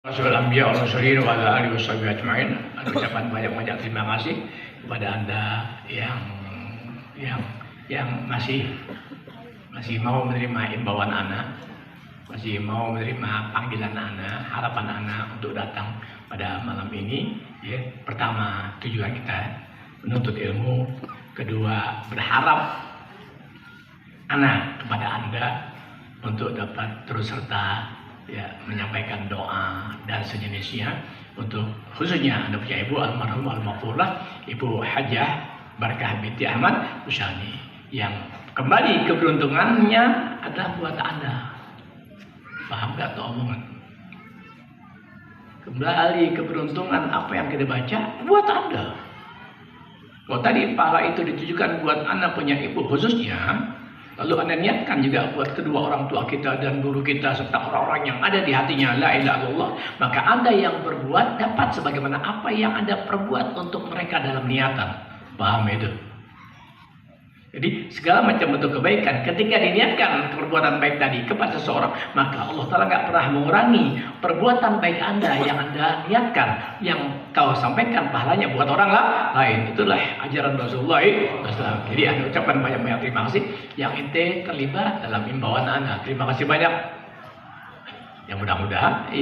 Rasul Anbiya wa Mursalin wa ala alihi washabihi ajma'in. Ucapan banyak-banyak terima kasih kepada Anda yang masih mau menerima imbauan Ana, masih mau menerima panggilan Ana, harapan Ana untuk datang pada malam ini. Ya, pertama, tujuan kita menuntut ilmu, kedua berharap Ana kepada Anda untuk dapat terus serta menyampaikan doa dan sejenisnya untuk khususnya Anda punya ibu almarhum almarhumah Ibu Hajah Barakah binti Ahmad Usani yang kembali keberuntungannya adalah buat Anda. Paham gak tuh omongan? Kembali keberuntungan apa yang kita baca buat Anda. Kalau tadi pahala itu ditujukan buat Anda punya ibu khususnya, lalu Anda niatkan juga buat kedua orang tua kita dan guru kita serta orang-orang yang ada di hatinya la ilaha illallah, maka Anda yang berbuat dapat sebagaimana apa yang Anda perbuat untuk mereka dalam niatan. Paham itu? Jadi segala macam bentuk kebaikan ketika diniatkan perbuatan baik tadi kepada seseorang, maka Allah Ta'ala nggak pernah mengurangi perbuatan baik Anda yang Anda niatkan, yang kau sampaikan pahalanya buat orang lain. Itulah ajaran Rasulullah SAW. Jadi Anda ucapkan banyak-banyak terima kasih yang ente terlibat dalam imbauan Anda. Terima kasih banyak. Yang mudah-mudahan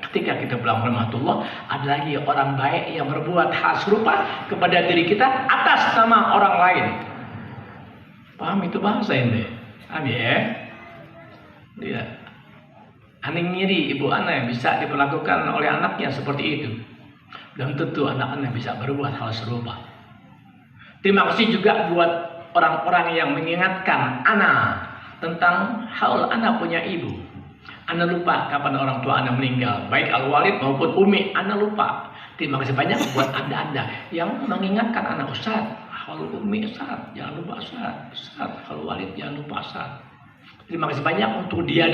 ketika kita pulang rahmatullah ada lagi orang baik yang berbuat hal serupa kepada diri kita atas nama orang lain. Paham itu bahasa ini? Paham ya? Iya. Aneh ngiri ibu anak bisa diperlakukan oleh anaknya seperti itu. Dan tentu anak-anak bisa berbuat hal serupa. Terima kasih juga buat orang-orang yang mengingatkan anak tentang hal anak punya ibu. Anak lupa kapan orang tua anak meninggal, baik al-walid maupun umi, anak lupa. Terima kasih banyak buat anda yang mengingatkan anak, Ustaz, kalau umi Ustaz, jangan lupa Ustaz, kalau walid jangan lupa Ustaz. Terima kasih banyak untuk dia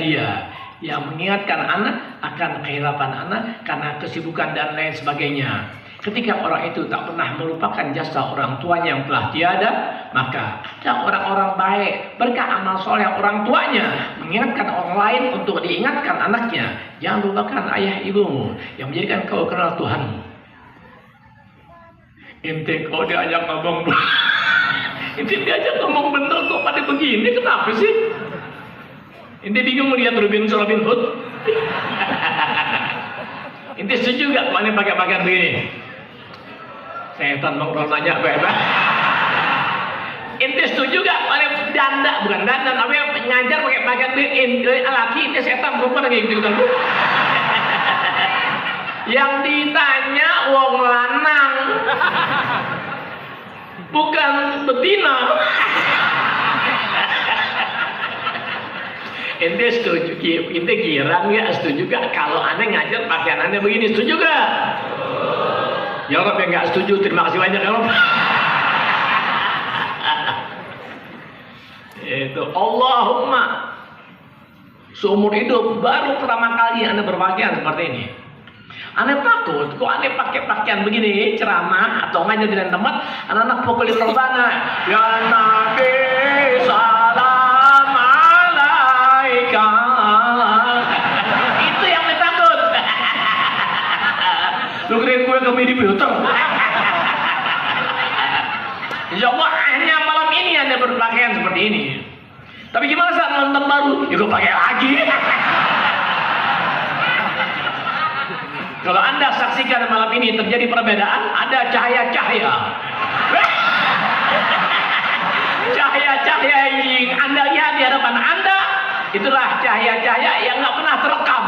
yang mengingatkan anak akan kehilapan anak karena kesibukan dan lain sebagainya. Ketika orang itu tak pernah melupakan jasa orang tuanya yang telah tiada, maka ada orang-orang baik berkat amal soleh orang tuanya mengingatkan orang lain untuk diingatkan anaknya. Jangan lupakan ayah ibumu yang menjadikan kau kenal Tuhanmu. Ente kau diajak ngomong ente diajak ngomong bener kok pada begini, kenapa sih? Ente bingung melihat Robin Hood? Ente setuju gak mana pakai pakaian begini? Setan mau nanya bebas. Ente setuju gak mana bukan dandan apa yang ngajar pakai pakaian begini? Laki ente setan perempuan lagi gitu. Yang ditanya wong lanang bukan betina. Ente setuju, ente girang ya, setuju gak kalau aneh ngajar pakaian aneh begini, setuju gak? Ya Rob yang gak setuju, terima kasih banyak ya Rob. Itu Allahumma seumur hidup baru pertama kali aneh berpakaian seperti ini. Aneh takut, kok aneh pakai pakaian begini, ceramah atau ngajar di tempat anak-anak pukul terbana. Ya Nabi salam alaika. Itu yang aneh takut. Lu kira gue ke midi filter. Insya Allah hanya malam ini Anda berpakaian seperti ini. Tapi gimana saat nonton baru? Ya gue pakai lagi. Kalau Anda saksikan malam ini terjadi perbedaan, ada cahaya-cahaya. Cahaya-cahaya yang Anda lihat di hadapan Anda, itulah cahaya-cahaya yang nggak pernah terekam.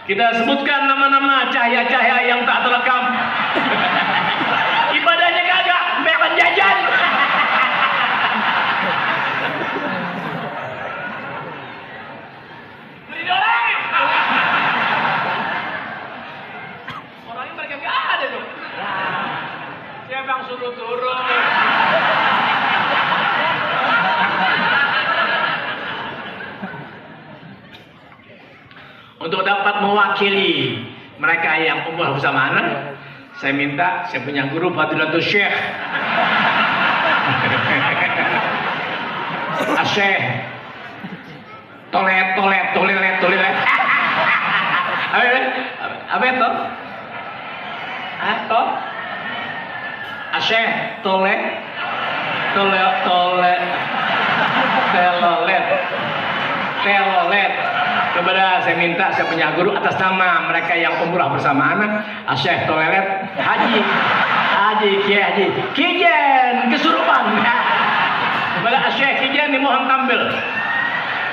Kita sebutkan nama-nama cahaya-cahaya yang tak terekam. Ibadahnya kagak, mereka jajan. Orangnya mereka gak ada dong. Siapa yang suruh turun? Untuk dapat mewakili mereka yang umur bersama anak, saya minta, saya punya guru Fadilatul Syekh Asyekh Tolet. Apa itu? Apa? Asyik tolet. Telolet. Kepada saya minta saya punya guru atas nama mereka yang umrah bersama anak, Asyik Tolelet Haji Kiai Haji Kijen kesurupan. Kepada Asyik Kijen dimohon tampil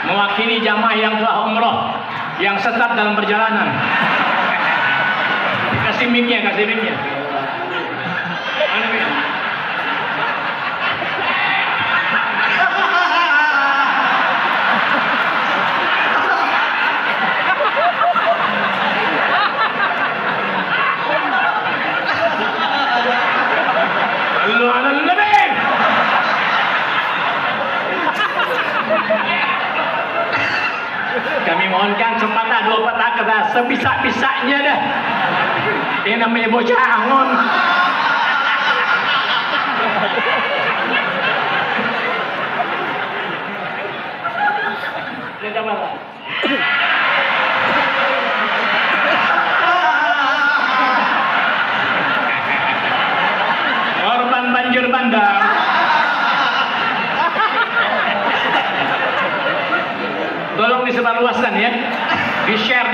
mewakili jamaah yang telah umrah yang sesat dalam perjalanan. Kasih mic-nya. Mana mic? Kami mohonkan sepatah dua patah kata sebisa-bisanya dah. Ini namanya bocah angon. Korban banjir bandang. Tolong disebarluaskan ya, di-share,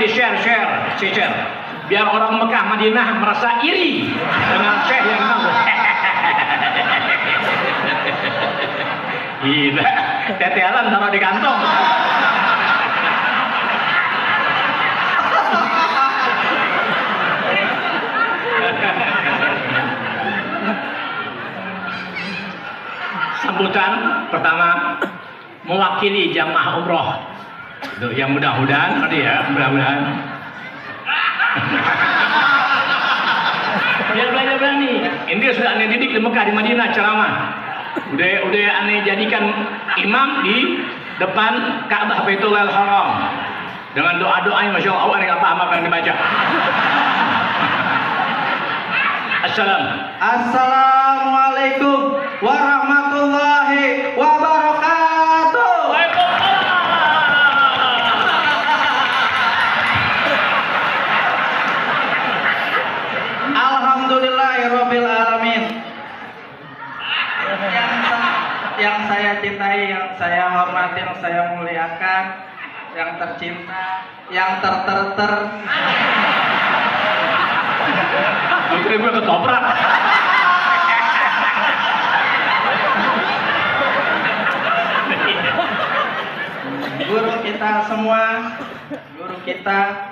biar orang Mekah Madinah merasa iri dengan Syekh yang bagus. Gila, tetelan taruh di kantong. Sambutan pertama mewakili jamaah umroh. Itu yang mudah-mudahan tadi ya, mudah-mudahan. Biar belajar berani. Ini sudah aneh didik di Mekah, di Madinah ceramah. Udah aneh jadikan imam di depan Ka'bah Baitullahil Haram. Dengan doa-doa yang Masya Allah aneh nggak paham apa yang dibaca. Assalamualaikum warahmatullahi wabarakatuh. Alhamdulillahirabbil alamin. Yang saya cintai, yang saya hormati, yang saya muliakan, yang tercinta, yang ter. Kira gue ketoprak. Guru kita semua, guru kita.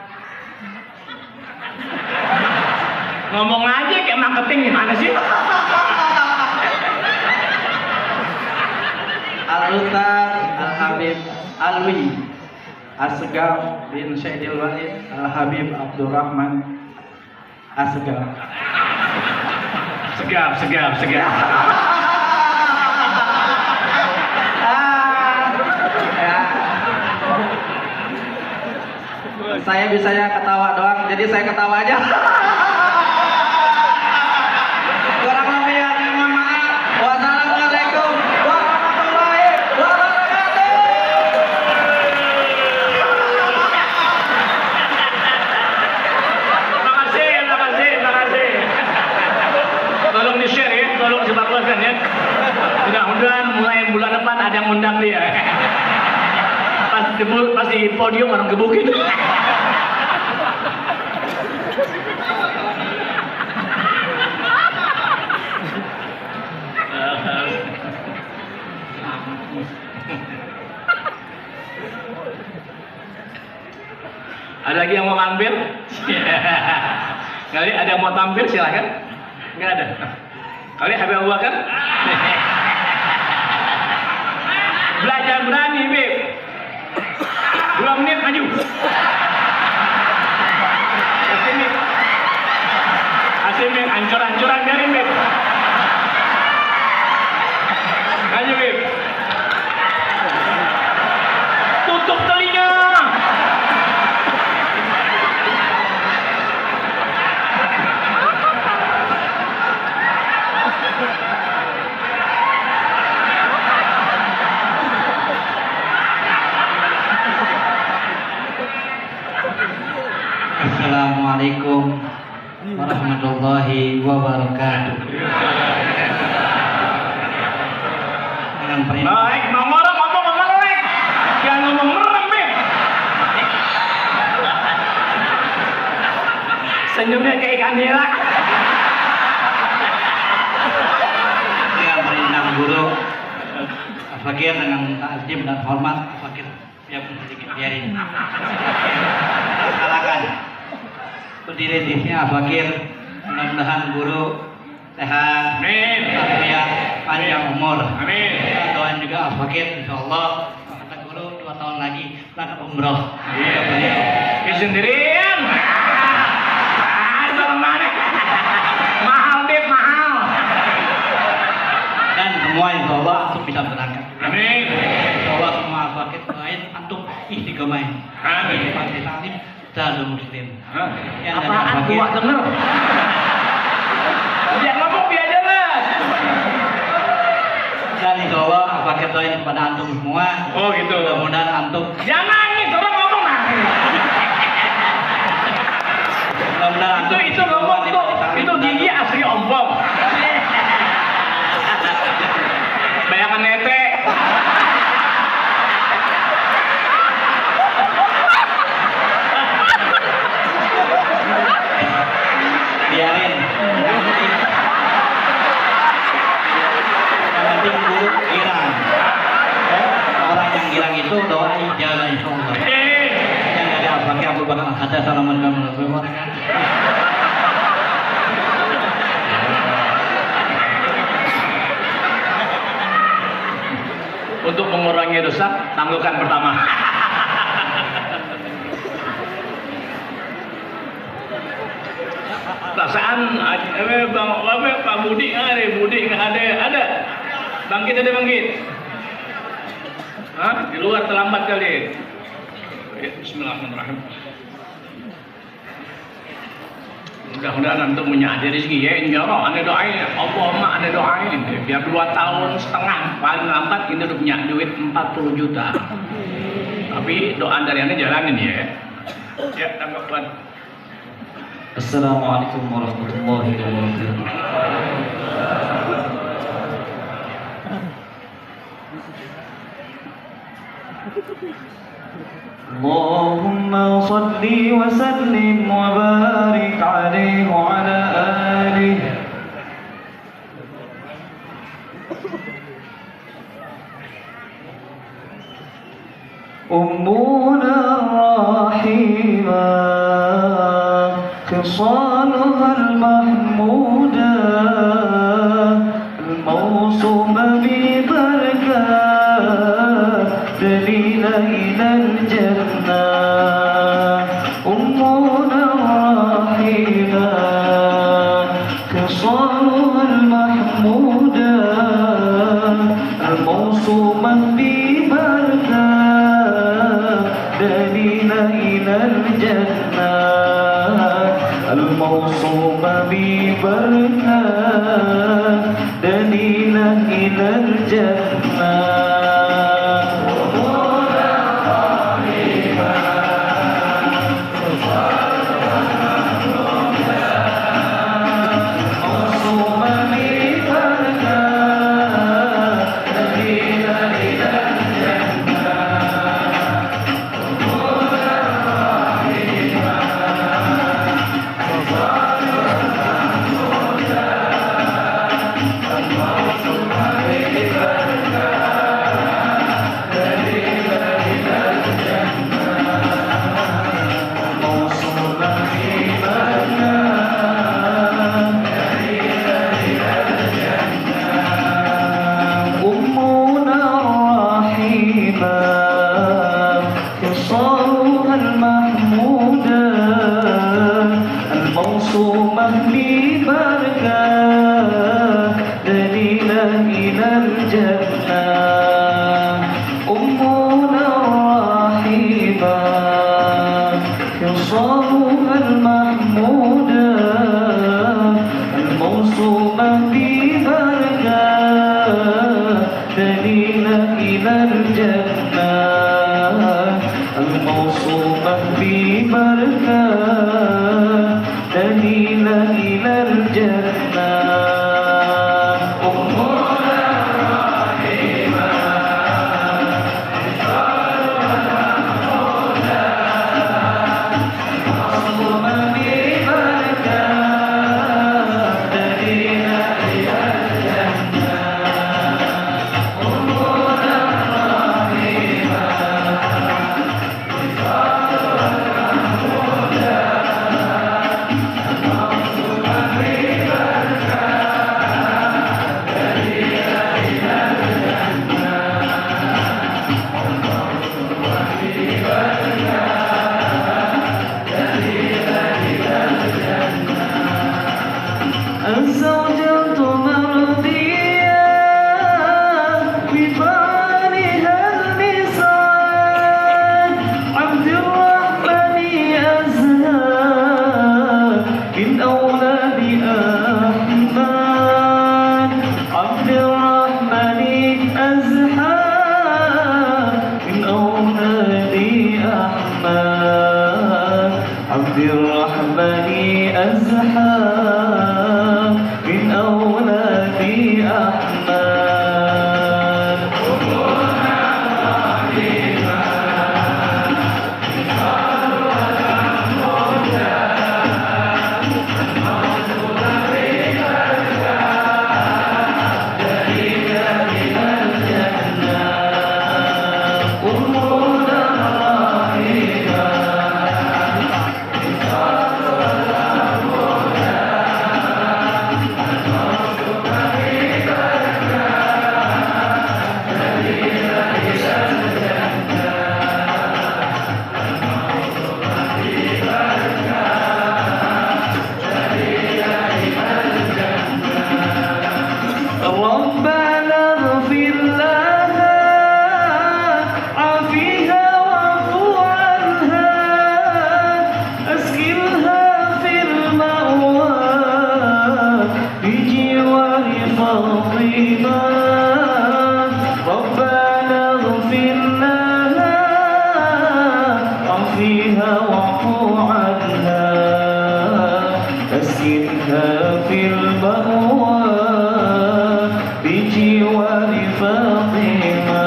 Ngomong aja kayak marketing gimana sih? Al-Ustaz Al-Habib Alwi Asgaf bin Syedil Walid Al-Habib Abdurrahman Asgaf. Segap. Saya bisanya ketawa doang, jadi saya ketawa aja. Kurang lebihnya mohon maaf. Wassalamualaikum warahmatullahi wabarakatuh. Terima kasih. Tolong di-share ya, tolong sebarluaskan ya. Mudah-mudahan mulai bulan depan ada yang undang dia. Pas di podium orang gebukin. Ada lagi yang mau tampil? Kali ada yang mau tampil silakan. Enggak ada. Kali Habib Abu Bakar? Belajar berani, Bib. 2 menit maju. Asyik ancur-ancuran biarin, Bib. Maju, Bib. Tutup telinga. Assalamualaikum warahmatullahi wabarakatuh. Dengan perintah. Baik, ngomong lek. Jangan ngomong merem, Beb. Senyumnya kayak ikan nila. Dengan perintah guru, Fakir dengan takzim dan hormat, Fakir siap sedikit biarin. Silakan. Berdiri di sini Fakir. Mudah-mudahan guru sehat, Amin. sehat, panjang umur. Amin. Kita doain juga Fakir, insya Allah kata guru 2 tahun lagi berangkat umroh. Iya, ini sendirian. Bang mana? Mahal, Beb, mahal. Dan semua insya Allah antum bisa berangkat. Amin. Insya Allah semua Fakir doain antum istiqomah. Amin. Fakir Salim dan muslim. Hah? Yang dari Apaan Fakir. gua denger? Dia ngomong dia jelas. Dan insya Allah Fakir doain kepada antum semua. Oh gitu. Mudah-mudahan antum Jangan nangis, orang ngomong nangis. mudah-mudahan antum Itu ngomong tuh, itu gigi asli ompong. Bayangan nete. biarin. Yang penting guru girang. Orang yang girang itu doa ijabah insya Allah. Yang dari Al-Fakir Abu Bakar Al-Haddad. Assalamualaikum warahmatullahi wabarakatuh. Untuk mengurangi dosa, tangguhkan pertama. Perasaan Pak Budi nggak ada. Bangkit ada bangkit. Hah? Di luar terlambat kali. Bismillahirrahmanirrahim. Mudah-mudahan antum menyadari rezeki ya. Insyaallah ane doain. Allahumma ane doain. Biar 2 tahun setengah paling lambat ini udah punya duit 40 juta. Tapi doa dari ane jalanin ya. Ya, tanggapan. Assalamualaikum warahmatullahi wabarakatuh. Allahumma salli wa sallim wa barik alaihi wa ala alihi. أمنا الرحيمة خصالها المحمودة الموصومة ببركة دليل إلى الجنة أمنا الرحيمة خصالها المحمودة الموصومة ببركة دليل إلى الجنة الموصومة ببركة دليل إلى الجنة الموصومة في بركة دليلة إلى الجنة الزوجة مرضية بفعلها اللسان عبد الرحمن أزهى من أولاد أحمد عبد الرحمن أزهى من أولاد أحمد عبد الرحمن أزهى من أولاد أحمد ربنا اغفر لها عافيها واعف عنها اسكنها في المأوى بجوار فاطمة ربنا اغفر لها عافيها واعف عنها اسكنها في المأوى بجوار فاطمة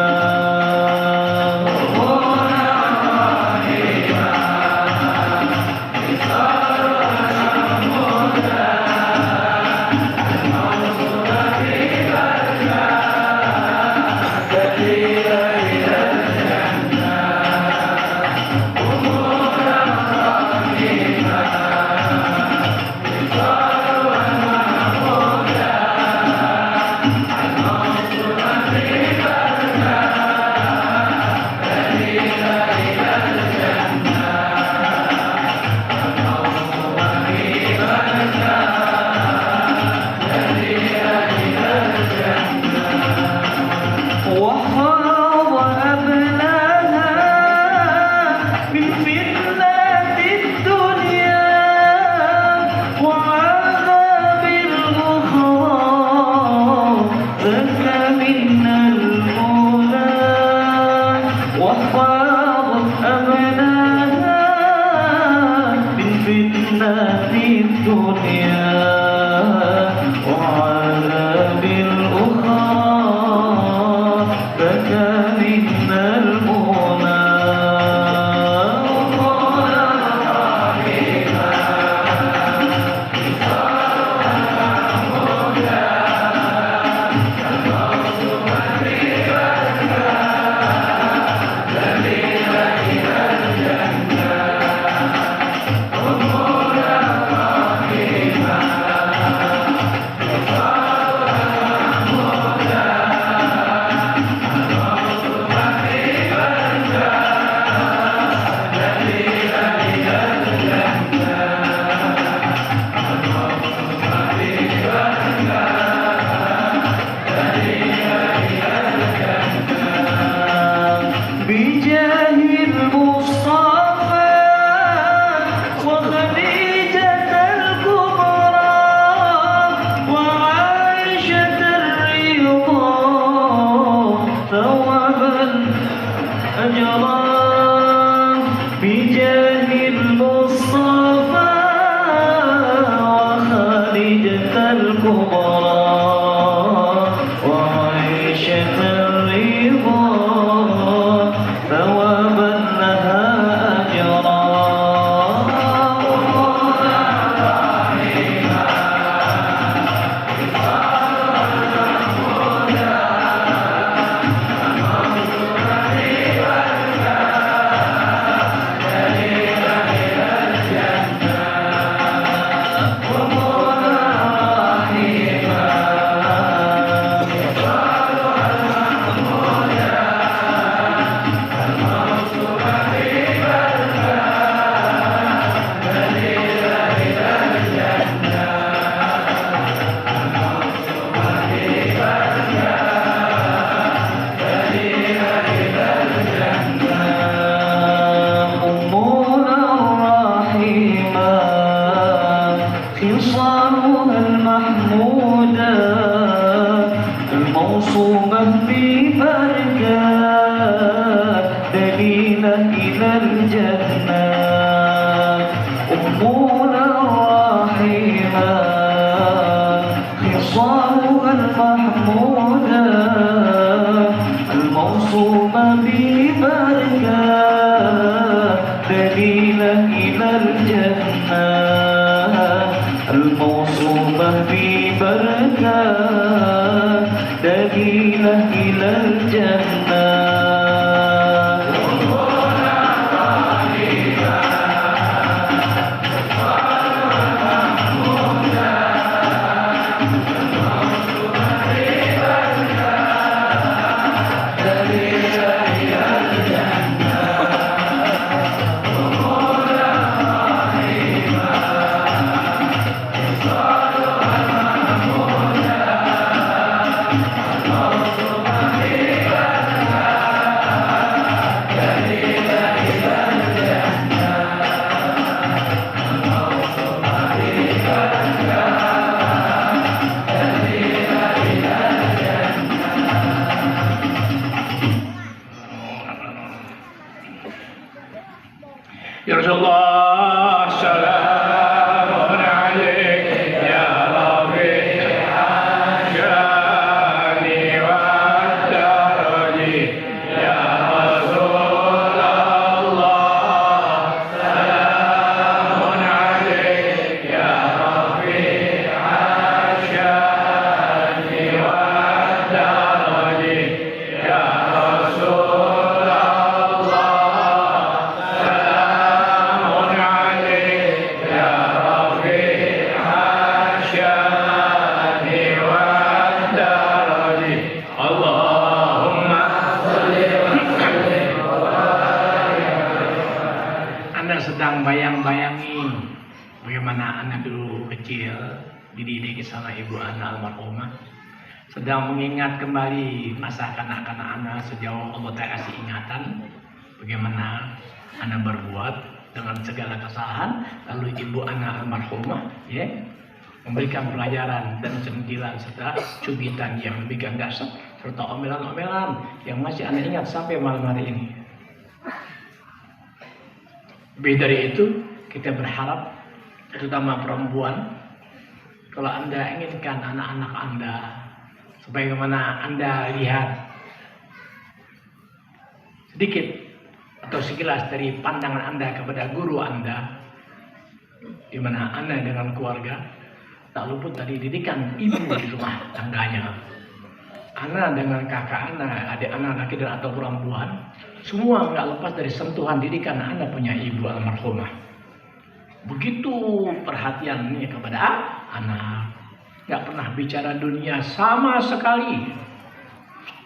وحاض أبناها من فتنة الدنيا وعذاب الأخرى ذاك من المولى وحاض أبناها من فتنة الدنيا وعذاب الأخرى ذاك من المولى Rahimah للمصطفى وخالدة الكبرى وعيشة الرضا ثوابا لها أجرا خصالها المحمودة الموصومة ببركات دليلة إلى الجنة أمنا الرحيمة خصالها المحمودة الموصومة ببركات دليلة إلى الجنة الموصوفة ببركات دليلة إلى الجنة Ya Rasulullah, salamun alaik ya Rabi' al-Jani wad-daraji ya Rasulullah, salamun alaik ya Rabi' al-Jani wad-daraji ya Rasulullah. Anda sedang bayang-bayangi bagaimana anak dulu kecil dididik sama ibu anak almarhumah, sedang mengingat kembali masa kanak-kanak anak sejauh Allah Ta'ala kasih ingatan bagaimana anak berbuat dengan segala kesalahan, lalu ibu anak almarhumah ya memberikan pelajaran dan sentilan serta cubitan yang demikian dahsyat serta omelan-omelan yang masih Anda ingat sampai malam hari ini. Lebih dari itu, kita berharap, terutama perempuan, kalau Anda inginkan anak-anak Anda, sebagaimana Anda lihat sedikit atau sekilas dari pandangan Anda kepada guru Anda, di mana Anda dengan keluarga, tak luput dari didikan ibu di rumah tangganya. Anak dengan kakak anak, adik anak laki dan atau perempuan, semua nggak lepas dari sentuhan didikan anak punya ibu almarhumah. Begitu perhatiannya kepada anak, nggak pernah bicara dunia sama sekali,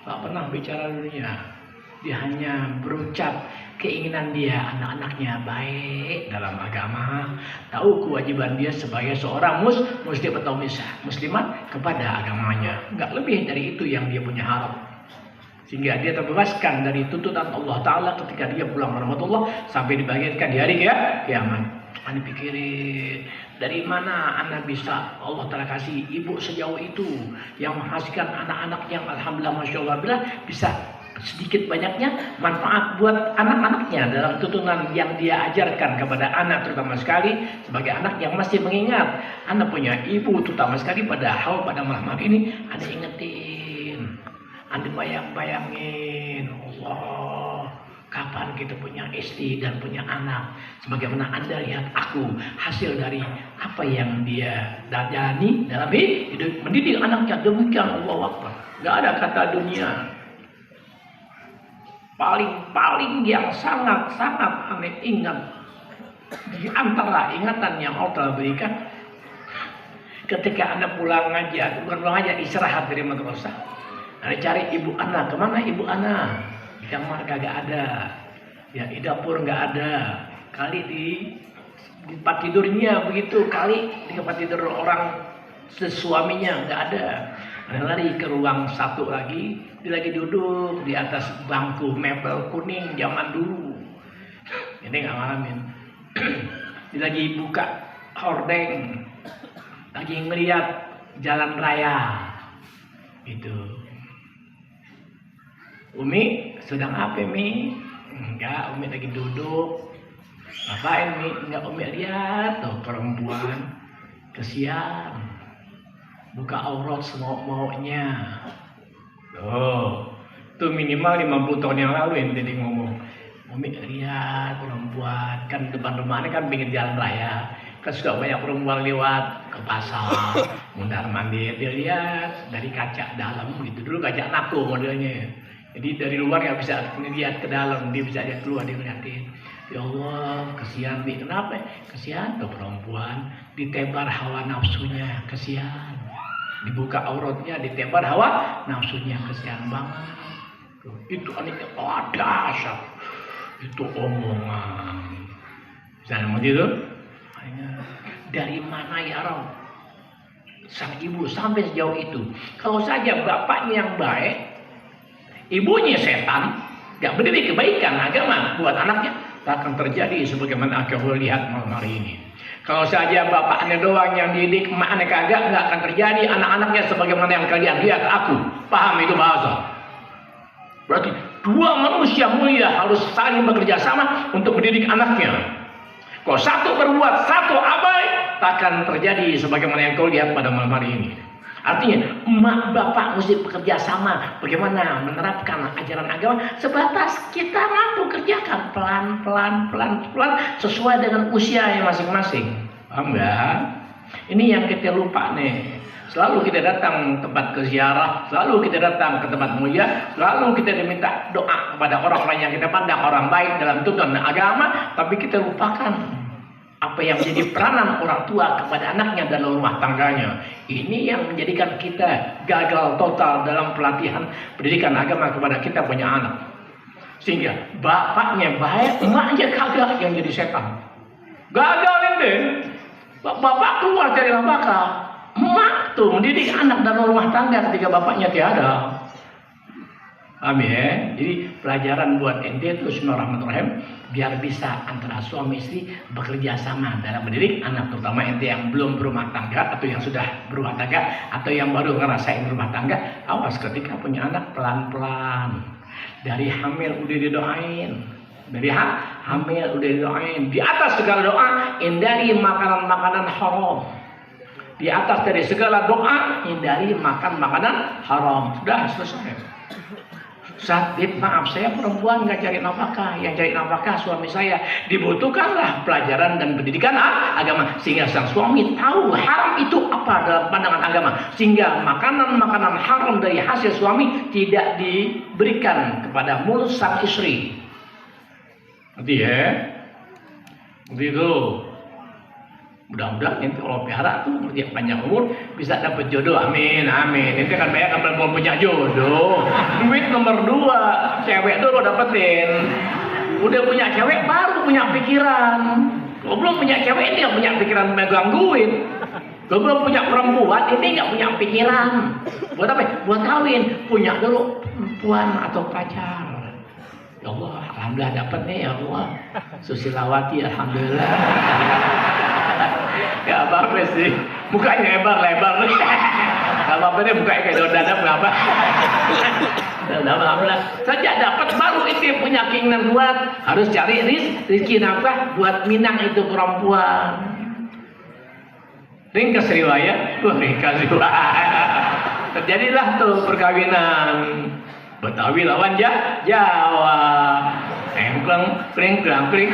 nggak pernah bicara dunia. Dia hanya berucap keinginan dia anak-anaknya baik dalam agama, tahu kewajiban dia sebagai seorang muslim atau muslimat kepada agamanya. Enggak lebih dari itu yang dia punya harap. Sehingga dia terbebaskan dari tuntutan Allah Ta'ala ketika dia pulang ke rahmat Allah sampai dibagikan di hari kiamat. Anda pikirin dari mana Anda bisa Allah Ta'ala kasih ibu sejauh itu yang menghasilkan anak-anak yang alhamdulillah Masya Allah bisa sedikit banyaknya manfaat buat anak-anaknya dalam tuntunan yang dia ajarkan kepada anak, terutama sekali sebagai anak yang masih mengingat anak punya ibu, terutama sekali padahal pada malam hari ini Anda ingetin, Anda bayang-bayangin, Allah, kapan kita punya istri dan punya anak, sebagaimana Anda lihat aku hasil dari apa yang dia jalani dalam hidup mendidik anaknya. Demikian, Allah Akbar. Gak ada kata dunia. Paling yang sangat-sangat aneh ingat di antara ingatan yang Allah berikan ketika Anda pulang ngaji, bukan pulang ngaji, istirahat dari madrasah, Anda cari ibu Anda, kemana ibu Anda? Di kamar kagak ada, ya di dapur nggak ada, kali di tempat tidurnya begitu, kali di tempat tidur orang suaminya nggak ada. Anda lari ke ruang satu lagi, dia lagi duduk di atas bangku mebel kuning zaman dulu. Ini nggak ngalamin. Dia lagi buka hordeng, lagi ngeliat jalan raya. Itu. Umi sedang apa Mi? Enggak, Umi lagi duduk. Ngapain Mi? Enggak, Umi lihat tuh perempuan kesian. Buka aurat semau-maunya. Tuh minimal 50 tahun yang lalu yang tadi ngomong. Umi lihat perempuan, kan depan rumahnya kan pinggir jalan raya. Kan sudah banyak perempuan lewat ke pasar, mundar mandir. Dia lihat dari kaca dalam gitu. Dulu kaca naku modelnya. Jadi dari luar nggak bisa lihat ke dalam, dia bisa lihat keluar, dia ngeliatin. Ya Allah, kesian Mi. Kenapa? Kesian tuh perempuan ditebar hawa nafsunya, kesian. Dibuka auratnya, ditebar hawa nafsunya, kesian banget. Itu anaknya dahsyat. Itu omongan. Misalnya begitu, dari mana ya Rob? Sang ibu sampai sejauh itu. Kalau saja bapaknya yang baik, ibunya setan, gak mendidik kebaikan agama buat anaknya, tak akan terjadi sebagaimana aku lihat malam hari ini. Kalau saja bapaknya doang yang didik, emaknya kagak, nggak akan terjadi anak-anaknya sebagaimana yang kalian lihat aku. Paham itu bahasa? Berarti dua manusia mulia harus saling bekerja sama untuk mendidik anaknya. Kalau satu berbuat, satu abai, tak akan terjadi sebagaimana yang kau lihat pada malam hari ini. Artinya, emak bapak mesti bekerja sama bagaimana menerapkan ajaran agama sebatas kita mampu kerjakan pelan-pelan sesuai dengan usia yang masing-masing. Paham nggak? Ini yang kita lupa nih. Selalu kita datang tempat ke ziarah, selalu kita datang ke tempat mulia, selalu kita diminta doa kepada orang-orang yang kita pandang orang baik dalam tuntunan agama, tapi kita lupakan apa yang menjadi peranan orang tua kepada anaknya dalam rumah tangganya. Ini yang menjadikan kita gagal total dalam pelatihan pendidikan agama kepada kita punya anak. Sehingga bapaknya baik, emaknya kagak, yang jadi setan. Gagal ini. Bapak keluar dari nafkah, emak tuh mendidik anak dalam rumah tangga ketika bapaknya tiada. Amin ya. Jadi pelajaran buat ente itu bismillahirrahmanirrahim, biar bisa antara suami istri bekerja sama dalam mendidik anak, terutama ente yang belum berumah tangga atau yang sudah berumah tangga atau yang baru ngerasain berumah tangga. Awas ketika punya anak, pelan-pelan. Dari hamil udah didoain. Dari hamil udah didoain. Di atas segala doa, hindari makanan-makanan haram. Di atas dari segala doa, hindari makan makanan haram. Sudah selesai. Saat maaf, saya perempuan nggak cari nafkah, yang cari nafkah suami saya. Dibutuhkanlah pelajaran dan pendidikan agama sehingga sang suami tahu haram itu apa dalam pandangan agama, sehingga makanan-makanan haram dari hasil suami tidak diberikan kepada mulut sang istri. Nanti ya, begitu. Mudah-mudahan nanti kalau pelihara tuh dia panjang umur bisa dapat jodoh, amin amin. Nanti kan banyak kan belum punya jodoh. Duit nomor 2, cewek dulu dapetin. Udah punya cewek baru punya pikiran. Kalau belum punya cewek ini nggak punya pikiran megang duit. Kalau belum punya perempuan ini nggak punya pikiran. Buat apa? Buat kawin. Punya dulu perempuan atau pacar. Ya Allah, alhamdulillah dapat nih ya Allah. Susilawati, alhamdulillah. Ya apa sih, mukanya lebar-lebar. apa ini buka kayak dada berapa? Sejak dapat baru itu punya keinginan kuat, harus cari rezeki nafkah buat minang itu perempuan. Ringkas riwayat, ringkas riwayat. Terjadilah tuh perkawinan Betawi lawan Jawa. Engkleng, kring, kring,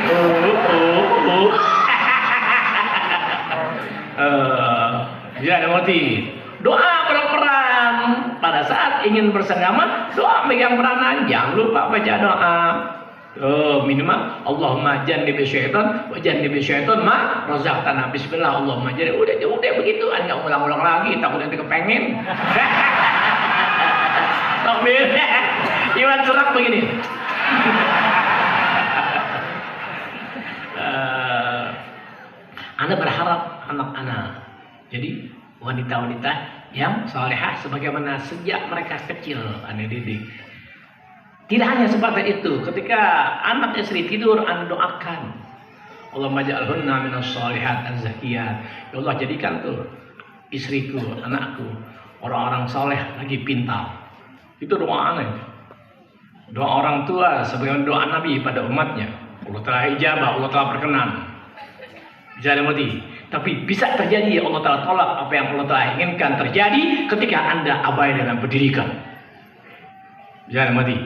ya ada motif. Doa berperan pada saat ingin bersenggama, doa megang peranan. Jangan lupa baca doa. Minimal Allahumma jannibi syaitan wa jannibi syaitan ma razaqtana. Bismillah Allahumma jannibi. Udah begitu, enggak ulang-ulang lagi, takut nanti kepengen. Takbir. Iwan surak begini. Anda berharap anak-anak jadi wanita-wanita yang salehah sebagaimana sejak mereka kecil Anda didik. Tidak hanya sebatas itu, ketika anak istri tidur Anda doakan, Allahumma ja'alhunna minas shalihat az-zakiyat. Ya Allah, jadikan tuh istriku, anakku orang-orang saleh lagi pintar. Itu doa aneh. Doa orang tua sebagaimana doa Nabi pada umatnya. Allah telah ijabah, Allah telah berkenan. Bisa dimati. Tapi bisa terjadi Allah telah tolak apa yang Allah telah inginkan terjadi ketika Anda abai dalam pendidikan. Bisa dimati.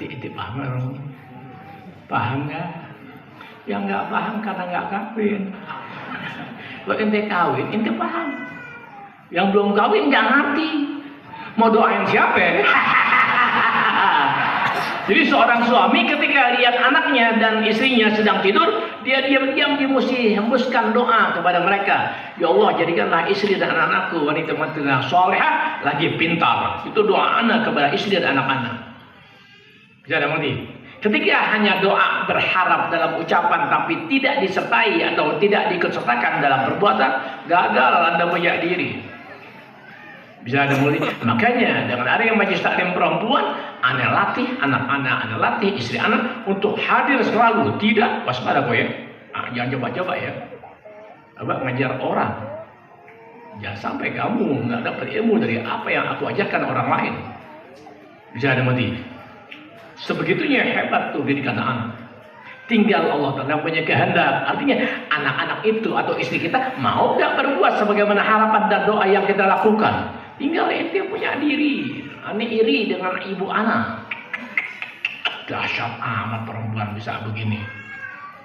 Itu paham. Paham nggak? Yang nggak paham karena nggak kawin. Kalau ente kawin, ente paham. Yang belum kawin nggak ngerti. Mau doain siapa ya? Jadi seorang suami ketika lihat anaknya dan istrinya sedang tidur, dia diam-diam mesti hembuskan doa kepada mereka. Ya Allah, jadikanlah istri dan anak-anakku wanita-wanita salehah lagi pintar. Itu doa anak kepada istri dan anak-anak. Bisa mengerti? Ketika hanya doa berharap dalam ucapan tapi tidak disertai atau tidak diikutsertakan dalam perbuatan, gagal Anda punya diri. Bisa ada mulai. Makanya dengan ada yang majelis taklim perempuan, Anda latih anak-anak, Anda latih istri anak untuk hadir selalu. Tidak waspada kok ya. Jangan coba-coba ya. Abang ngajar orang. Jangan sampai kamu nggak dapat ilmu dari apa yang aku ajarkan orang lain. Bisa ada mati. Sebegitunya hebat tuh didikan anak. Tinggal Allah Ta'ala punya kehendak. Artinya anak-anak itu atau istri kita mau nggak berbuat sebagaimana harapan dan doa yang kita lakukan. Tinggal ente punya diri. Ini iri dengan ibu anak. Dahsyat amat perempuan bisa begini.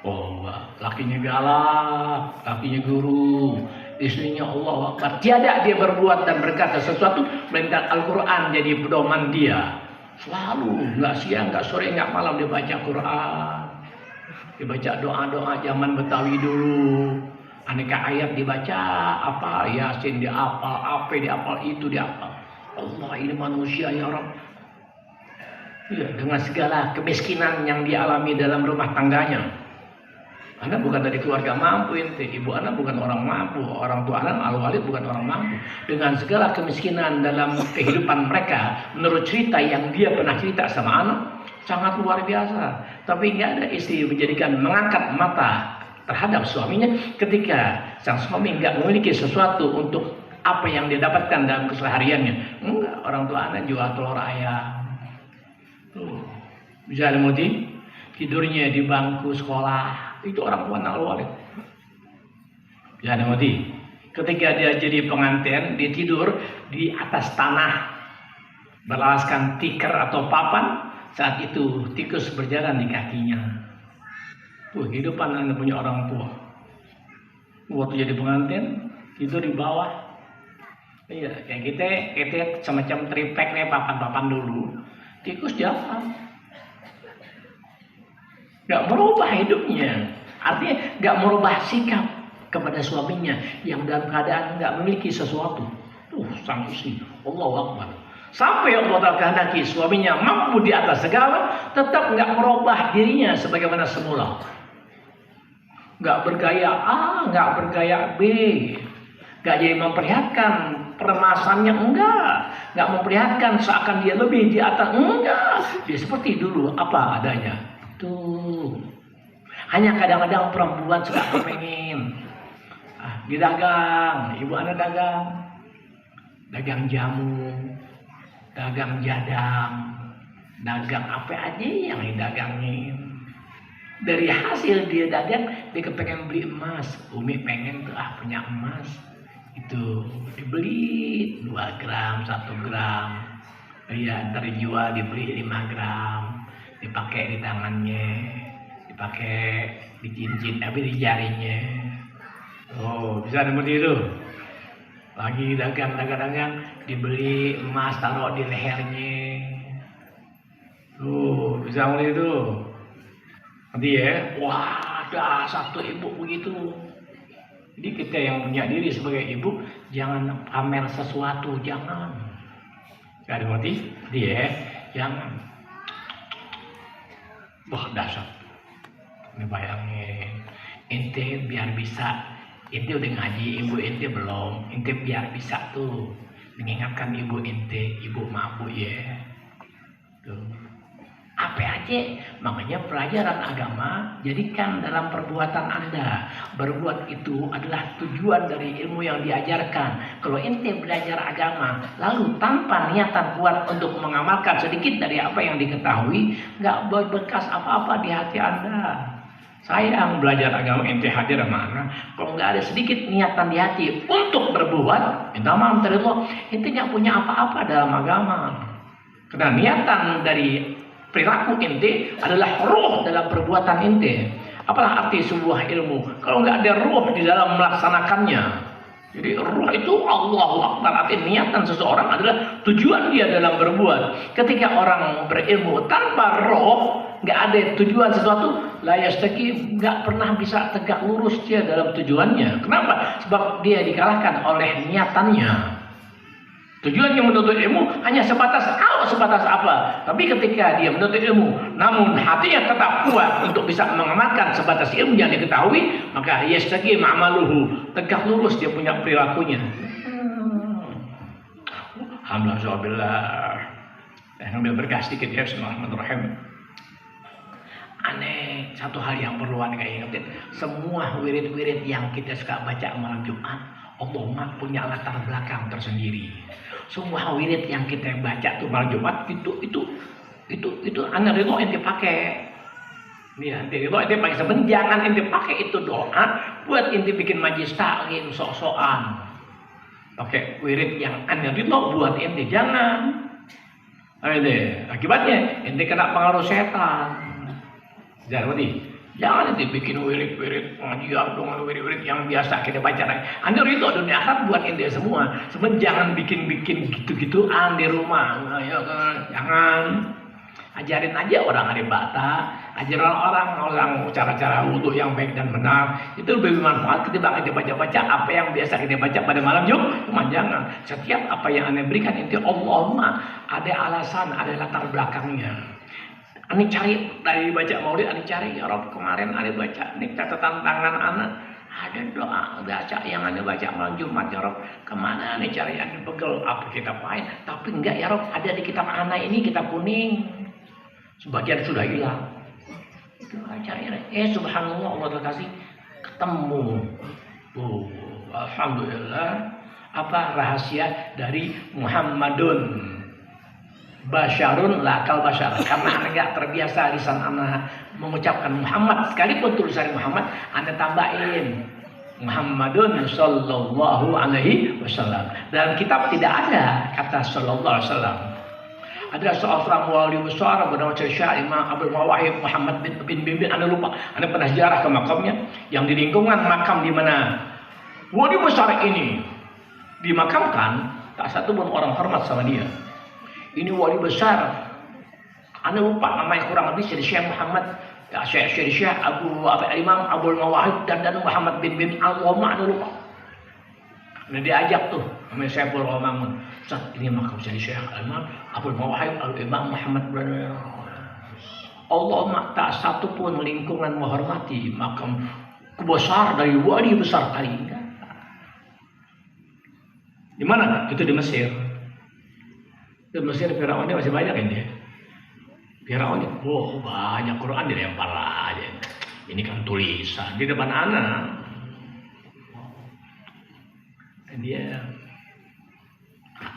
Oh, lakinya galak, lakinya guru, istrinya Allah Akbar. Tiada dia berbuat dan berkata sesuatu melainkan Al-Quran jadi pedoman dia. Selalu, nggak siang, nggak sore, nggak malam dia baca Quran. Dia baca doa-doa zaman Betawi dulu. Aneka ayat dibaca, apa Yasin diapal, apa diapal, itu diapal. Allah, ini manusia ya Rabb. Ya, dengan segala kemiskinan yang dialami dalam rumah tangganya. Anda bukan dari keluarga mampu, ibu Anda bukan orang mampu, orang tua Anda al-walid bukan orang mampu. Dengan segala kemiskinan dalam kehidupan mereka, menurut cerita yang dia pernah cerita sama anak, sangat luar biasa. Tapi nggak ada istri menjadikan mengangkat mata terhadap suaminya ketika sang suami nggak memiliki sesuatu untuk apa yang dia dapatkan dalam kesehariannya. Enggak, orang tua anak jual telur ayam. Bisa dimuti tidurnya di bangku sekolah. Itu orang tua anak walid. Bisa dimuti ketika dia jadi pengantin, dia tidur di atas tanah beralaskan tikar atau papan. Saat itu tikus berjalan di kakinya. Kehidupan Anda punya orang tua. Waktu jadi pengantin, tidur di bawah. Iya, kayak kita semacam triplek nih, papan-papan dulu. Tikus jalan. Gak merubah hidupnya. Artinya gak merubah sikap kepada suaminya yang dalam keadaan gak memiliki sesuatu. Sang istri, Allahu Akbar. Sampai Allah Ta'ala kehendaki suaminya mampu di atas segala, tetap gak merubah dirinya sebagaimana semula. Gak bergaya A, gak bergaya B, gak jadi memperlihatkan permasalahannya, gak memperlihatkan seakan dia lebih di atas, enggak. Dia seperti dulu apa adanya. Tuh, hanya kadang-kadang perempuan suka kepengen, dia dagang, ibu anak dagang, dagang jamu, dagang jadang, dagang apa aja yang didagangin. Dari hasil dia dagang, dia kepengen beli emas. Umi pengen tuh punya emas. Itu dibeli 2 gram, 1 gram. Iya, ntar dijual dibeli 5 gram. Dipakai di tangannya, dipakai di cincin, di jarinya. Oh, bisa seperti itu. Lagi dagang, dibeli emas taruh di lehernya. Tuh, bisa mulai itu. Nanti ya, wah ada satu ibu begitu. Jadi kita yang punya diri sebagai ibu, jangan pamer sesuatu, jangan. Gak ada ngerti? Dia jangan. Wah dasar. Ini bayangin, ente biar bisa, ente udah ngaji, ibu ente belum, ente biar bisa tuh mengingatkan ibu ente, ibu maaf bu ya. Tuh. Apa aja, makanya pelajaran agama jadikan dalam perbuatan Anda. Berbuat itu adalah tujuan dari ilmu yang diajarkan. Kalau ente belajar agama, lalu tanpa niatan kuat untuk mengamalkan sedikit dari apa yang diketahui, nggak berbekas apa-apa di hati Anda. Sayang belajar agama ente hadir mana? Kalau nggak ada sedikit niatan di hati untuk berbuat, minta maaf dari Allah, ente nggak punya apa-apa dalam agama. Karena niatan dari perilaku ente adalah roh dalam perbuatan ente. Apalah arti sebuah ilmu kalau nggak ada roh di dalam melaksanakannya? Jadi roh itu Allahu Akbar. Arti niatan seseorang adalah tujuan dia dalam berbuat. Ketika orang berilmu tanpa roh, nggak ada tujuan sesuatu, la yastaqim, nggak pernah bisa tegak lurus dia dalam tujuannya. Kenapa? Sebab dia dikalahkan oleh niatannya. Tujuannya menuntut ilmu hanya sebatas apa. Tapi ketika dia menuntut ilmu, namun hatinya tetap kuat untuk bisa mengamalkan sebatas ilmu yang diketahui, maka yastaqim amaluhu, tegak lurus dia punya perilakunya. Alhamdulillah. Ambil berkah sedikit ya, bismillahirrahmanirrahim. Aneh, satu hal yang perlu Anda ingetin, semua wirid-wirid yang kita suka baca malam Jumat, Allah punya latar belakang tersendiri. Semua wirid yang kita baca tuh malam Jumat itu Anda ridho ente pakai. Nih, ente ridho ente pakai. Sebenarnya jangan ente pakai itu doa buat ente bikin majlis taklim sok-sokan. Pakai wirid yang Anda ridho buat ente, jangan. Akibatnya ente kena pengaruh setan. Jangan ente bikin wirid-wirid pengajian dengan wirid-wirid yang biasa kita baca. Anda ridho dunia akhirat buat ente semua. Sebenarnya jangan bikin-bikin gitu-gituan di rumah. Jangan. Ajarin aja orang ada bata, ajarin orang cara-cara wudhu yang baik dan benar. Itu lebih bermanfaat ketimbang kita baca-baca apa yang biasa kita baca pada malam Jumat. Cuma jangan. Setiap apa yang Anda berikan itu Allahumma ada alasan, ada latar belakangnya. Anda cari dari baca maulid, Anda cari ya Rob kemarin Anda baca ini catatan tangan anak ada doa baca yang Anda baca malam Jumat ya Rob, kemana Anda cari Anda pegel apa kitab lain, tapi enggak ya Rob, ada di kitab anak ini kitab kuning. Sebagian sudah hilang. Cari subhanallah Allah terkasih ketemu. Alhamdulillah. Apa rahasia dari Muhammadun Basyarun lakal basyar? Karena enggak terbiasa lisan anak mengucapkan Muhammad, sekalipun tulisan Muhammad Anda tambahin Muhammadun sallallahu alaihi wasallam. Dalam kitab tidak ada kata sallallahu alaihi wasallam. Ada seorang wali besar bernama Syekh Imam Abdul Mawahib Muhammad bin Anda lupa. Anda pernah ziarah ke makamnya yang di lingkungan makam di mana wali besar ini dimakamkan, tak satu pun orang hormat sama dia. Ini wali besar. Anda lupa namanya kurang lebih Syekh Muhammad, Syekh Imam Abdul Mawahib dan Muhammad bin Anda lupa. Nah diajak tuh sama Syekhul Romamun. Ustaz, ini makam Syekh Imam Abdul Mawahib Al-Imam Muhammad bin Allah tak satu pun lingkungan menghormati makam besar dari wali besar tadi. Di mana? Itu di Mesir. Di Mesir Firaun masih banyak ini. Firaun banyak Quran dilempar aja. Ini kan tulisan di depan anak. Dia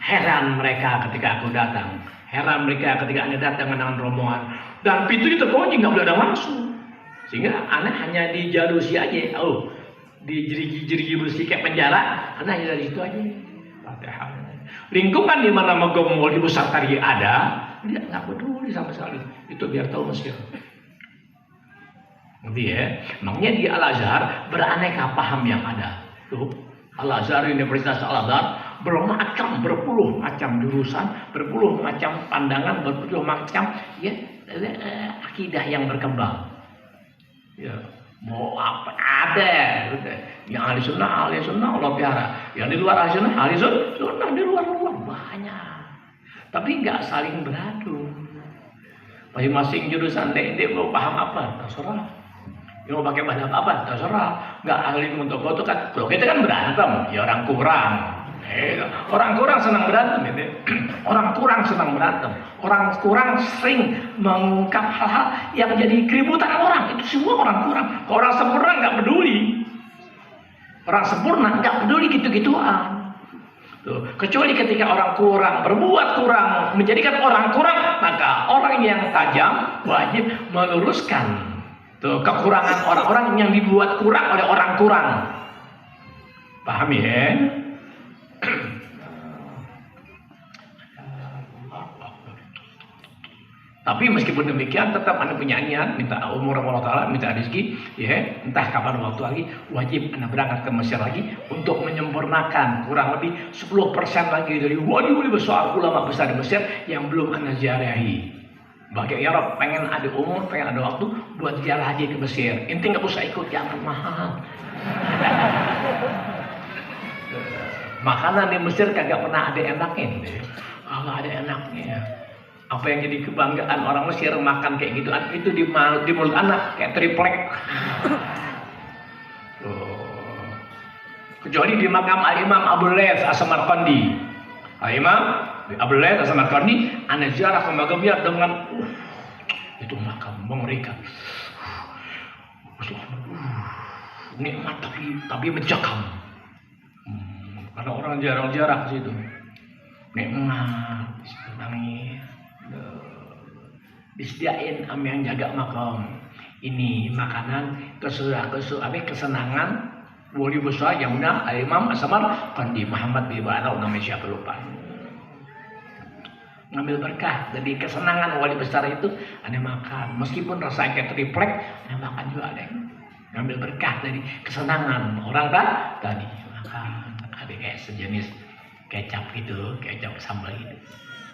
Heran mereka ketika aku datang. Heran mereka ketika Anda datang dengan rombongan. Dan pintunya terkunci, nggak boleh ada masuk. Sehingga Anda hanya di jalusi aja. Oh, di jerigi-jerigi bersih kayak penjara. Anda hanya dari situ aja. Fatihah. Lingkungan di mana Maghrib besar tadi ada, dia nggak peduli sama sekali. Itu biar tahu Mesir. Ngerti ya? Makanya di Al-Azhar beraneka paham yang ada. Tuh, Al-Azhar, Universitas Al-Azhar berpuluh macam jurusan, berpuluh macam pandangan, berpuluh macam ya akidah yang berkembang. Ya, mau apa ada? Yang ahli sunnah Allah piara. Yang di luar ahli sunnah di luar banyak. Tapi nggak saling beradu. Masing-masing jurusan dia mau paham apa, terserah. Dia mau pakai bahan apa, terserah. Nggak ahli untuk itu kan. Kalau kita kan berantem, ya orang kurang. Orang kurang senang berantem, gitu. Orang kurang senang berantem. Orang kurang sering mengungkap hal-hal yang jadi keributan orang. Itu semua orang kurang. Kalau orang sempurna nggak peduli. Orang sempurna nggak peduli gitu-gituan. Tuh. Kecuali ketika orang kurang berbuat kurang, menjadikan orang kurang, maka orang yang tajam wajib meluruskan tuh kekurangan orang-orang yang dibuat kurang oleh orang kurang. Paham ya? Tapi meskipun demikian tetap Anda punya niat minta umur Allah Ta'ala, minta rezeki ya, entah kapan waktu lagi wajib Anda berangkat ke Mesir lagi untuk menyempurnakan kurang lebih 10% lagi dari wali-wali besar ulama besar di Mesir yang belum Anda ziarahi. Bagi ya Rob, pengen ada umur, pengen ada waktu buat ziarah haji ke Mesir. Inti nggak usah ikut, jangan mahal. Makanan di Mesir kagak pernah ada enaknya. Nggak ada enaknya. Apa yang jadi kebanggaan orang Mesir makan kayak gitu, itu di mulut anak kayak triplek. Kecuali di makam Al-Imam Abul Laits As-Samarqandi. Al-Imam Abul Laits As-Samarqandi, anak ziarah ke makamnya dengan itu makam mengerikan. Nikmat tapi mencekam. Karena orang jarang-jarang ke situ. Nikmat, nangis. Disediain sama yang jaga makam. Ini makanan kesenangan wali besar yang benar Imam As-Samarqandi Muhammad bin Ibrahim namanya siapa lupa. Ngambil berkah dari kesenangan wali besar itu ada makan. Meskipun rasanya kayak triplek, ada makan juga ada. Ngambil berkah dari kesenangan orang tadi makan. Ada kayak sejenis kecap gitu, kecap sambal gitu.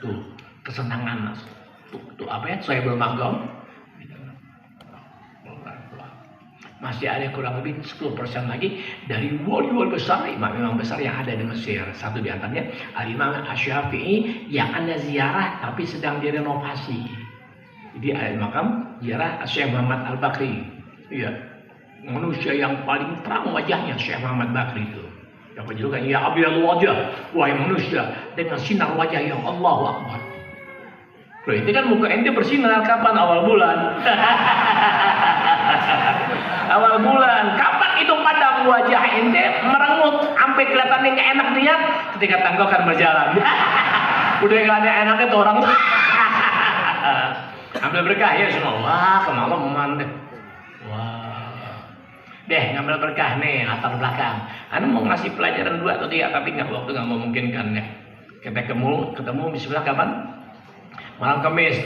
Tuh kesenangan tuh apa ya? Soebul Maghrib. Masih ada kurang lebih 10% lagi dari wali-wali besar, imam-imam besar yang ada di Mesir. Satu di antaranya Al-Imam Asy-Syafi'i yang Anda ziarah tapi sedang direnovasi. Jadi ada makam ziarah Syekh Muhammad Al-Bakri. Iya. Manusia yang paling terang wajahnya Syekh Muhammad Bakri itu. Yang penjulukan ya Abiyul Wajah, wahai manusia dengan sinar wajah yang Allahu Akbar. Loh, itu kan muka ente bersinar kapan? Awal bulan. Awal bulan. Kapan itu padam wajah ente merengut sampai kelihatannya nggak enak lihat ketika tanggokan berjalan. Udah nggak ada enaknya tuh orang. Ambil berkah ya semua. Wah, kemalaman deh. Wah. Deh, ngambil berkah nih latar belakang. Anda mau ngasih pelajaran 2 atau 3 tapi nggak waktu nggak memungkinkan ya. Kita ketemu bismillah kapan? Malam Kamis,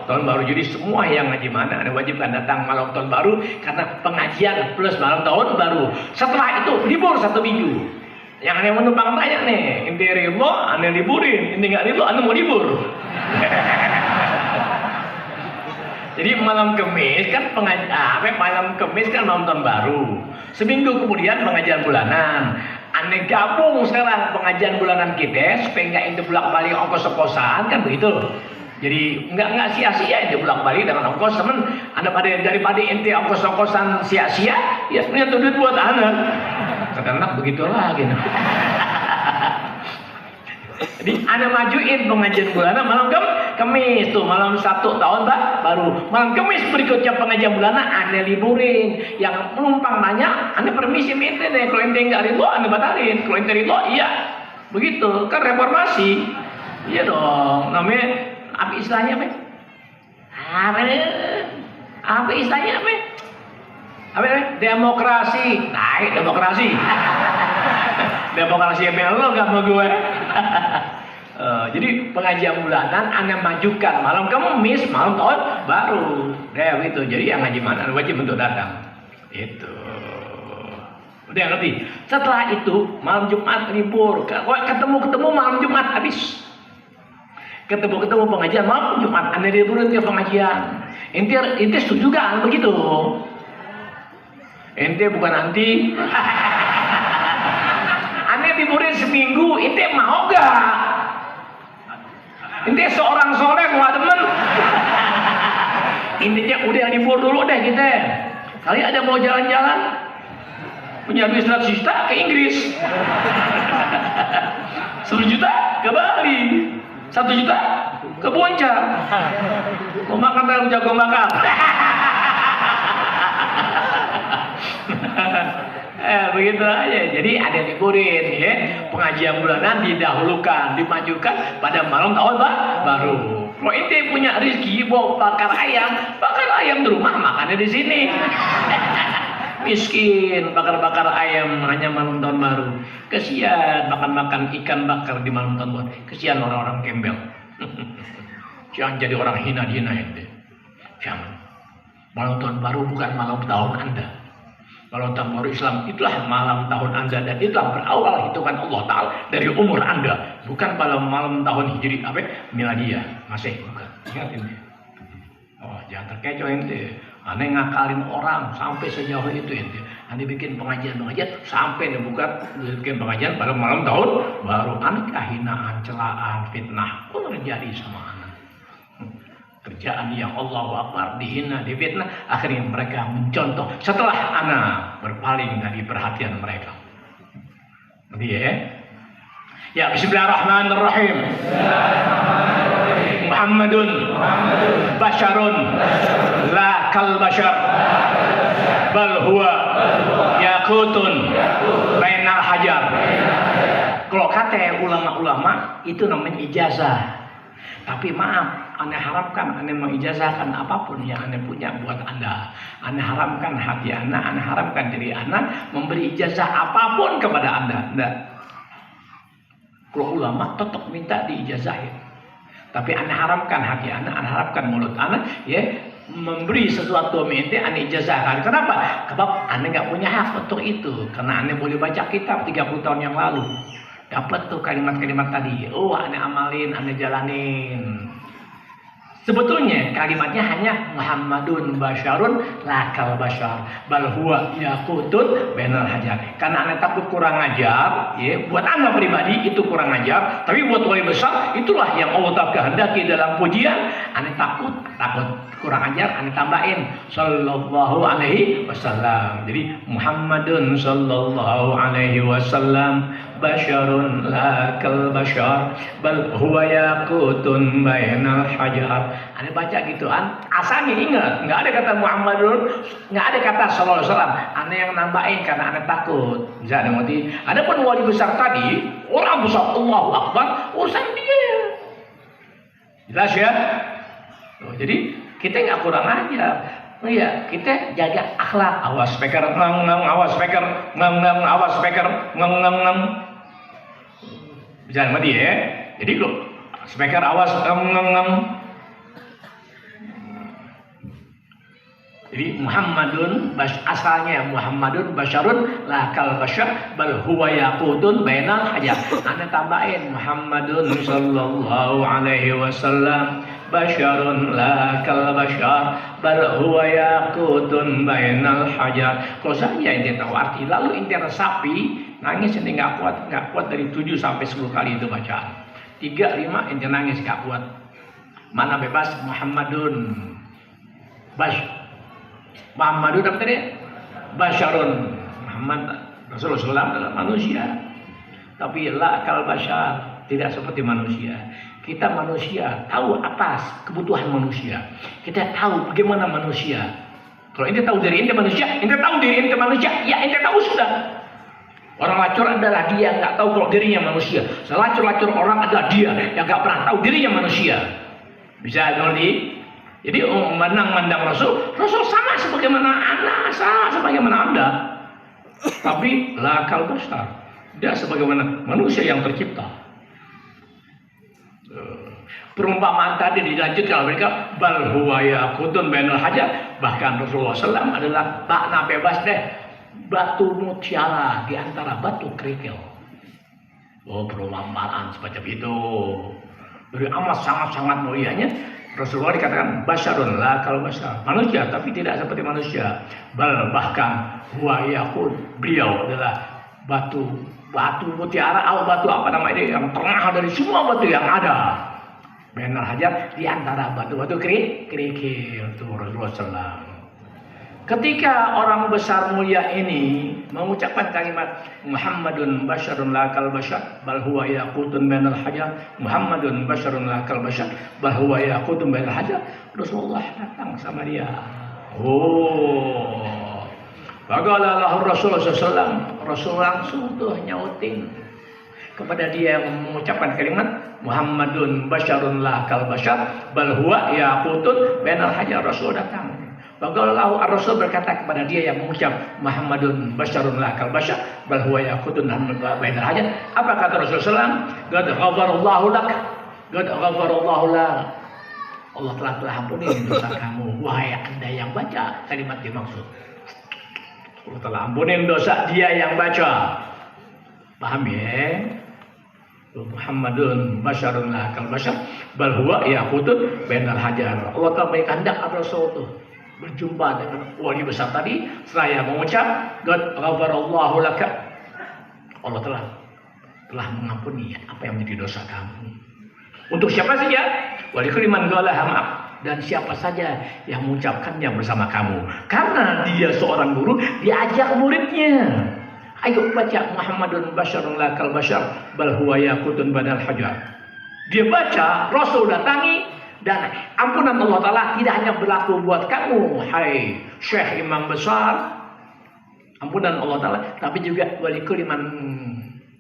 tahun baru. Jadi semua yang ngaji mana ada wajibkan datang malam tahun baru karena pengajian plus malam tahun baru. Setelah itu libur 1 minggu. Yang ada yang menumpang tanya nih, inti ridho, anda liburin, inti nggak ridho, anda mau libur. Jadi malam Kamis kan malam Kamis kan malam tahun baru. Seminggu kemudian pengajian bulanan. Anda gabung sekarang pengajian bulanan kita supaya nggak ente bolak-balik ongkos-ongkosan kan begitu. Jadi nggak sia-sia ente bolak-balik dengan ongkos temen. Anda daripada ente ongkos-ongkosan sia-sia, ya punya duit buat anak. Kadang-kadang begitulah gitu. Jadi Anda majuin pengajian bulanan malam Kamis tuh malam 1 tahun baru. Malam Kamis berikutnya pengajian bulanan Anda liburin. Yang penumpang nanya, Anda permisi ente nih. Kalau ente nggak ridho, Anda batalin. Kalau ente ridho, iya. Begitu, kan reformasi. Iya dong, namanya apa istilahnya, Pak? Apa istilahnya, Pak? Apa namanya? Demokrasi. Naik demokrasi. Demokrasi ML lo gak mau gue. Jadi pengajian bulanan Anda majukan malam Kamis, malam tahun baru. Gitu. Jadi yang ngaji mana wajib untuk datang. Itu. Udah ngerti? Setelah itu malam Jumat libur. Ketemu malam Jumat habis. Ketemu pengajian malam Jumat. Anda liburan ke pengajian. Ente setuju gak begitu? Ente bukan anti. Anda liburan seminggu. Ente mau gak? Ente seorang soleh mau demen. Intinya udah libur dulu deh kita. Kali ada mau jalan-jalan, punya duit 100 juta ke Inggris, 10 juta ke Bali, 1 juta ke Puncak, mau makan tahu jago bakar. Begitu aja. Jadi ada liburin ya. Pengajian bulanan didahulukan, dimajukan pada malam tahun baru. Kalau ente punya rezeki bawa bakar ayam di rumah, makannya di sini. Miskin bakar ayam hanya malam tahun baru. Kesian makan ikan bakar di malam tahun baru. Kesian orang-orang gembel. Jangan jadi orang hina-hina ente. Jangan. Malam tahun baru bukan malam tahun Anda. Malam tahun baru Islam itulah malam tahun Anda, dan itulah berawal hitungan Allah Ta'ala dari umur Anda, bukan pada malam tahun Hijri Miladiyah. Masih bukan. Ingat ini. Oh, jangan terkecoh ente. Aneh ngakalin orang sampai sejauh itu ente. Aneh bikin pengajian sampai bikin pengajian pada malam tahun baru. Aneh kehinaan, celaan, fitnah terjadi sama anak. Kerjaan yang Allahu Akbar dihina, difitnah, akhirnya mereka mencontoh setelah anak berpaling dari perhatian mereka. Ya, bismillahirrahmanirrahim. Muhammadun basyarun la kal basyar bal huwa yakutun bainal hajar. Kalau kata ulama-ulama itu namanya ijazah. Tapi maaf, Anda haramkan Anda mengijazahkan apapun yang Anda punya buat Anda. Anda haramkan hati Anda haramkan diri Anda memberi ijazah apapun kepada Anda. Enggak. Kalau ulama tetap minta diijazahin. Tapi Anda haramkan hati Anda haramkan mulut Anda ya memberi sesuatu mente Anda ijazahkan. Kenapa? Sebab Anda nggak punya hak untuk itu. Karena Anda boleh baca kitab 30 tahun yang lalu. Dapat tuh kalimat-kalimat tadi. Oh, Anda amalin, Anda jalanin. Sebetulnya kalimatnya hanya Muhammadun basyarun lakal basyar bal huwa yakutun bainal hajar. Karena Anda takut kurang ajar, ya, buat Anda pribadi itu kurang ajar, tapi buat wali besar itulah yang Allah Ta'ala kehendaki dalam pujian. Anda takut kurang ajar, Anda tambahin sallallahu alaihi wasallam. Jadi Muhammadun sallallahu alaihi wasallam basyarun lakal basyar bal huwa yakutun bainal hajar. Anda baca gituan, asalnya ingat, nggak ada kata Muhammadun, nggak ada kata sallallahu alaihi wasallam. Anda yang nambahin karena Anda takut. Bisa ada ngerti? Adapun wali besar tadi, orang besar Allahu Akbar, urusan dia. Jelas ya? Jadi kita nggak kurang ajar. Iya, kita jaga akhlak. Awas speaker, awas speaker, awas speaker, Bisa ngerti ya? Jadi kok speaker awas, Jadi Muhammadun asalnya Muhammadun basyarun lakal basyar bal huwa yakutun bainal hajar. Anda tambahin Muhammadun sallallahu alaihi wasallam basyarun lakal basyar bal huwa yakutun bainal hajar. Kalau saya ente tahu arti lalu ente resapi nangis ente nggak kuat dari 7 sampai 10 kali itu bacaan. 3, 5 ente nangis nggak kuat. Mana bebas Muhammadun Muhammadun apa tadi? Basyarun. Muhammad Rasulullah SAW adalah manusia. Tapi la kal basyar, tidak seperti manusia. Kita manusia tahu atas kebutuhan manusia. Kita tahu bagaimana manusia. Kalau ente tahu diri ente manusia, ente tahu diri ente manusia, ya ente tahu sudah. Orang lacur adalah dia yang nggak tahu kalau dirinya manusia. Selacur-lacur orang adalah dia yang nggak pernah tahu dirinya manusia. Bisa ngerti? Jadi mandang Rasul sama sebagaimana Anda, sama sebagaimana Anda. Tapi lakal besar. Dia sebagaimana manusia yang tercipta. Perumpamaan tadi dilanjutkan oleh mereka, bal huwa yaqutun bainal hajar. Bahkan Rasulullah SAW adalah makna bebas deh, batu mutiara di antara batu kerikil. Oh, perumpamaan semacam itu. Dari amat sangat-sangat mulianya Rasulullah dikatakan basyarun la kalau basyar, manusia tapi tidak seperti manusia. Bahkan huwa yaqut, beliau adalah batu mutiara atau batu apa namanya yang tengah dari semua batu yang ada. Benar hajar di antara batu-batu kerikil itu Rasulullah SAW. Ketika orang besar mulia ini mengucapkan kalimat Muhammadun basyarun la kal basyar bal huwa yaqutun bainal hajar, Muhammadun basyarun la kal basyar bal huwa yaqutun bainal hajar, Rasulullah datang sama dia. Oh. Faqala lahu Rasulullah SAW, Rasul langsung tuh nyautin kepada dia yang mengucapkan kalimat Muhammadun basyarun la kal basyar bal huwa yaqutun bainal hajar. Rasul datang. Bagalau Rasul berkata kepada dia yang mengucap Muhammadun basyarun la kal basyar bal huwa yaqutun bainal hajar. Apa kata Rasulullah? Qad ghafarallahu lak. Qad ghafarallahu lak. Allah telah ampuni dosa kamu, wahai Anda yang baca kalimat dimaksud. Allah telah ampuni dosa dia yang baca. Paham ya? Muhammadun basyarun la kal basyar bal huwa yaqutun bainal hajar. Allah telah berkehendak Rasul itu berjumpa dengan wali besar tadi. Seraya mengucap qad ghafarallahu laka, Allah telah mengampuni apa yang menjadi dosa kamu. Untuk siapa saja? Wali kuliman qalaha ma'ak, dan siapa saja yang mengucapkannya bersama kamu. Karena dia seorang guru, diajak muridnya, ayo baca Muhammadun basyarun la kal basyar bal huwa yaqutun bainal hajar. Dia baca, Rasul datangi, dan ampunan Allah Ta'ala tidak hanya berlaku buat kamu, hai Syekh Imam besar, ampunan Allah Ta'ala, tapi juga wali kuliman,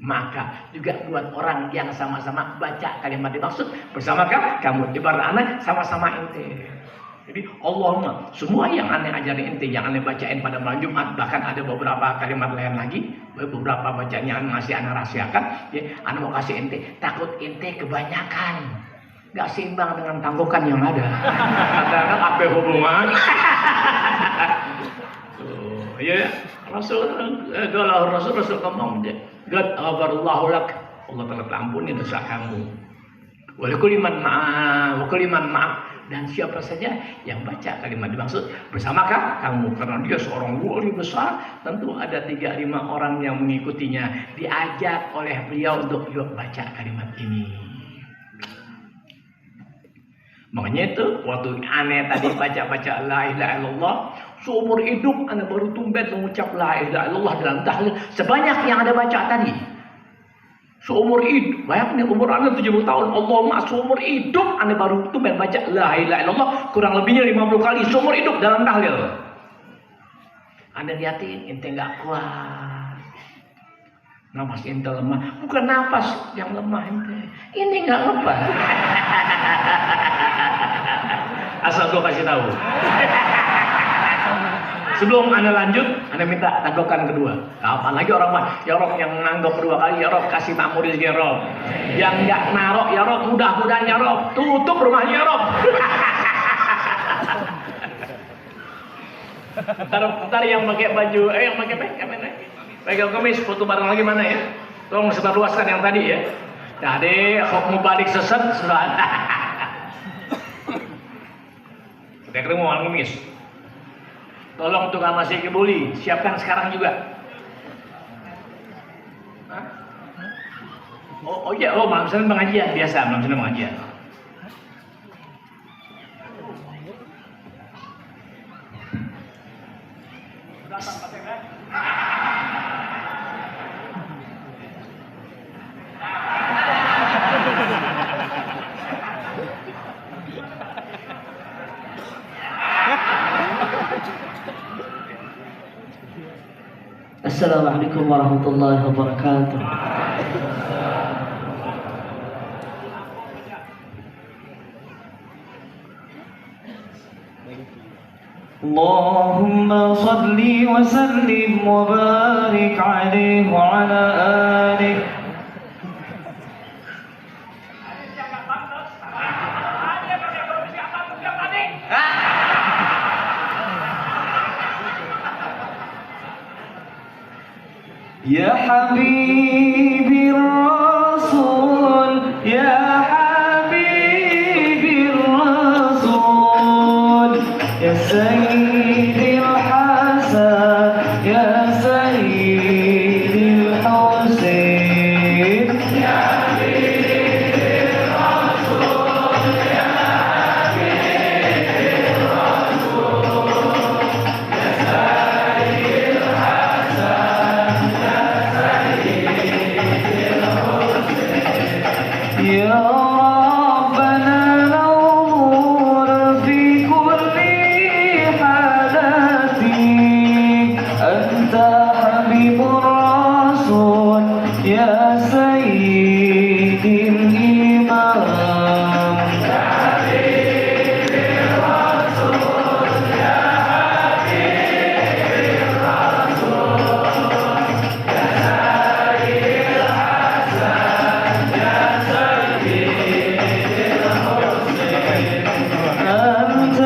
maka juga buat orang yang sama-sama baca kalimat dimaksud bersama kamu. Ibarat anak sama-sama ente. Jadi Allahumma, semua yang aneh ajarin ente, yang aneh bacain pada malam Jumat, bahkan ada beberapa kalimat lain lagi, beberapa bacaan yang masih aneh rahasiakan, ya, aneh mau kasih ente, takut ente kebanyakan, gak seimbang dengan tanggukan yang ada. Kadang-kadang apa hubungan? Ya, Rasul ngomong dia, qad ghafarallahu lak, Allah telah ampuni dosa kamu. Wa liman maaf, dan siapa saja yang baca kalimat dimaksud bersama kamu, karena dia seorang wali besar, tentu ada 3-5 orang yang mengikutinya, diajak oleh beliau untuk yuk baca kalimat ini. Makanya itu waktu aneh tadi baca la ilaha illallah, seumur hidup anda baru tumben mengucap la ilaha illallah dalam tahlil sebanyak yang anda baca tadi. Seumur hidup, bayangkan umur anda 70 tahun, Allahumma, seumur hidup anda baru tumben baca la ilaha illallah kurang lebihnya 50 kali seumur hidup dalam tahlil. Anda lihatin ente nggak kuat, napas ente lemah, bukan napas yang lemah ente, ini nggak lepas. Asal gue kasih tahu. Sebelum anda lanjut, anda minta tanggokan kedua. Apalagi orang mah, ya Rob yang nanggok kedua kali, ya Rob kasih makmur rezeki ya Rob. Yang nggak narok, ya Rob mudah-mudahan ya Rob tutup rumahnya ya Rob. Ntar yang pakai baju, yang pakai pegang kemis, foto bareng lagi mana ya? Tolong sebarluaskan yang tadi ya. Tadi mau balik sesat, Udah mau ngemis. Tolong tukang nasi kebuli, siapkan sekarang juga. Hah? Oh iya, malam Senin pengajian biasa, malam Senin pengajian. Datang pakai kan? Assalamualaikum warahmatullahi wabarakatuh. اللهم صل وسلم وبارك عليه وعلى آله. يا حبيبي الرسول يا حبيبي الرسول يا سيدي الحسن يا سيدي الحسين يا حبيبي الرسول يا حبيبي الرسول يا سيدي الحسن يا ربنا نور في كل حالتي أنت حبيب الرسول يا سيدي الإمام يا حبيبي الرسول يا حبيبي الرسول يا سيدي الحسن يا أنت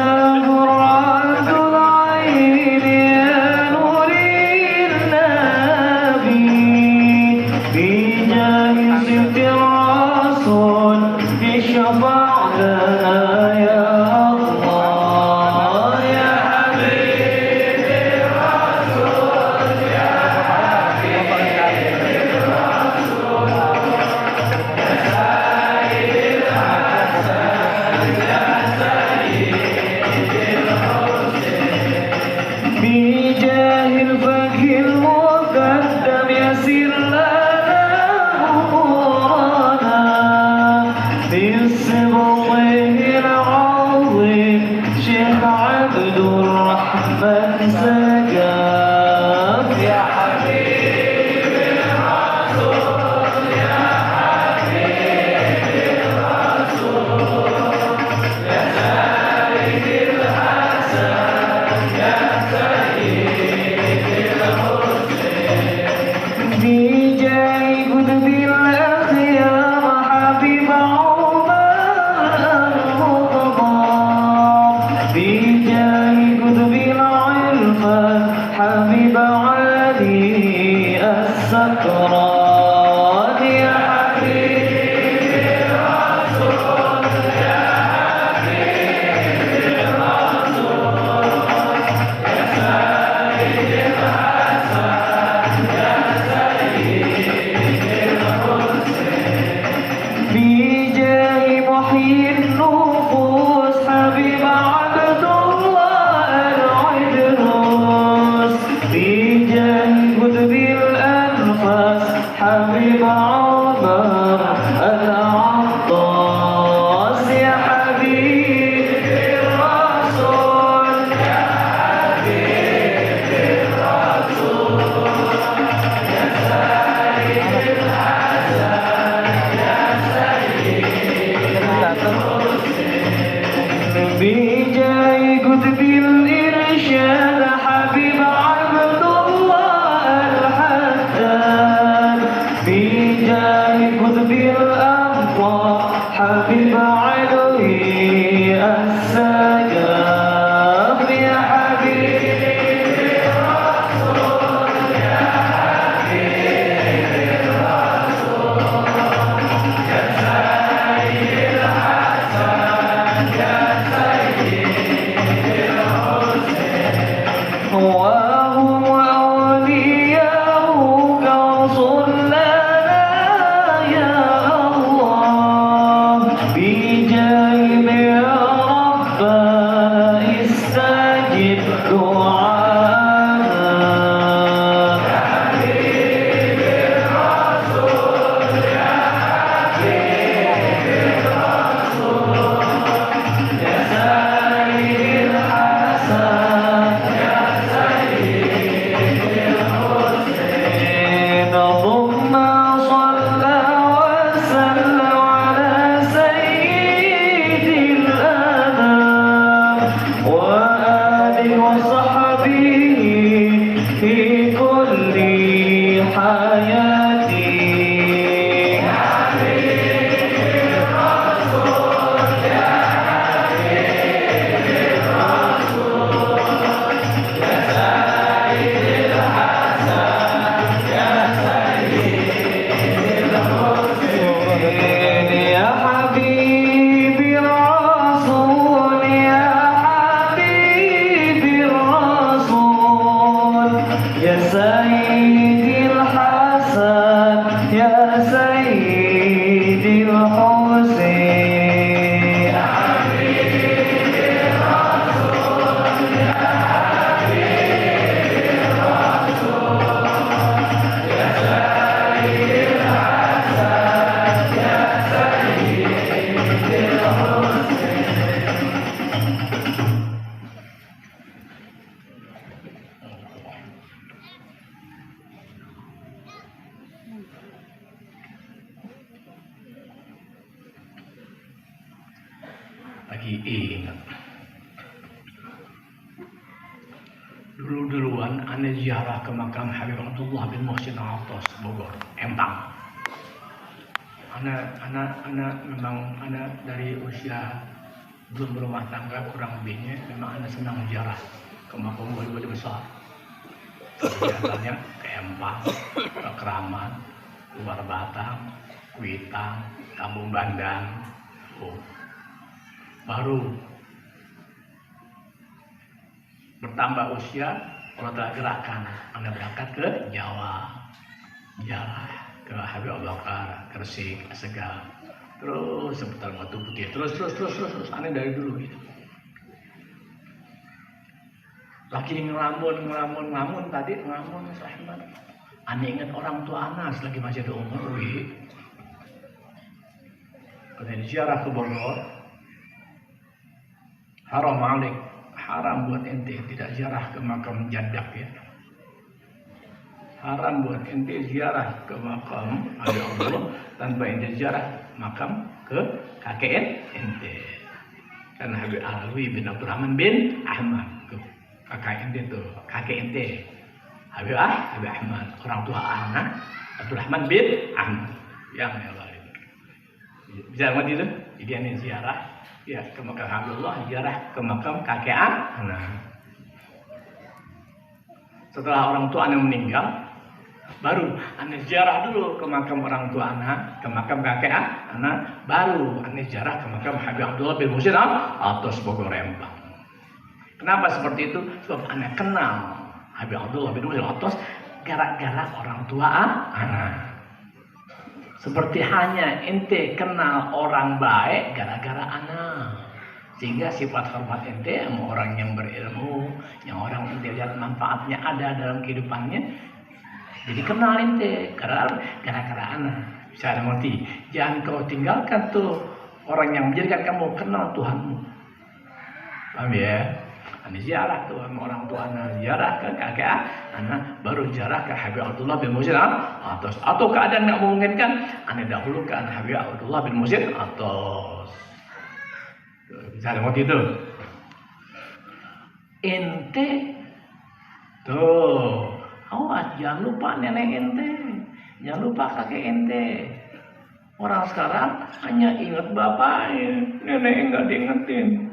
مراد العين يا نور النبي بجاه سيد الرسول اشفع لنا يا الله يا حبيبي الرسول يا حبيبي الرسول يا سيد الحسن يا بجاه الفخر المقدم يسر لنا أمورنا باسم الله العظيم شيخ عبد الرحمن سقاف يا حبيبي الرسول يا حبيبي الرسول يا سيدي الحسن يا بجاه قطب الأخيار حبيب عمر المضمار بجاه قطب العرفان حبيب علي السكران يا حبيبي الرسول يا حبيبي الرسول يا سيدي الحسن يا بجاه محيي النفوس حبيب عبد الله العدروس بجاه قطب الأنفاس كل حياتي يا حبيبي الرسول يا حبيبي الرسول يا سيدي الحسن يا سيدي الحسين Lagi ingat dulu-duluan ane ziarah ke makam Habib Abdullah bin Muhsin Al-Attas Bogor, Empang. Anak memang anak dari usia belum berumah tangga kurang lebihnya memang anak senang ziarah ke makam wali-wali besar. Biasanya ke Empang, ke Keramat, Luar Batang, Kuitang, Kampung Bandang. Baru bertambah usia, kalau telah gerakan, Anda berangkat ke Jawa, ke Habib Abu Bakar, Gresik, Asegaf, terus seputar Batu Putih, terus, Anda dari dulu gitu. Lagi ngelamun tadi, Rahman. Anda ingat orang tua Anas lagi masih ada umur, kemudian ziarah ke Bogor, haram alik, haram buat ente tidak ziarah ke makam jaddak ya. Haram buat ente ziarah ke makam Allah tanpa ente ziarah makam ke kakek ente. Kan Habib Alwi bin Abdurrahman bin Ahmad, kakak ente tuh, kakek ente. Habib Ahmad, orang tua anak Abdurrahman bin Ahmad. Yang Allah itu. Bisa ngerti itu? Jadi ane ziarah ya ke makam Habibullah, ziarah ke makam kakek anak. Setelah orang tua anak meninggal, baru anak ziarah dulu ke makam orang tua anak, ke makam kakek anak, baru anak ziarah ke makam Habib Abdullah bin Muhsin Al-Attas Bogor Empang. Kenapa seperti itu? Sebab anak kenal Habib Abdullah bin Muhsin Al-Attas gara-gara orang tua anak. Seperti hanya ente kenal orang baik gara-gara anak. Sehingga sifat hormat ente sama orang yang berilmu, yang orang ente lihat manfaatnya ada dalam kehidupannya, jadi kenal ente gara-gara anak. Bisa ada ngerti? Jangan kau tinggalkan tuh orang yang menjadikan kamu kenal Tuhanmu. Paham ya? Ane ziarah tuh sama orang tua anak, ziarah ke kakek anak, baru ziarah ke Habib Abdullah bin Muhsin Al-Attas. Atau keadaan nggak memungkinkan, ane dahulukan Habib Abdullah bin Muhsin Al-Attas. Bisa ada waktu itu. Ente tuh, awas jangan lupa nenek ente, jangan lupa kakek ente. Orang sekarang hanya ingat bapaknya, nenek nggak diingetin.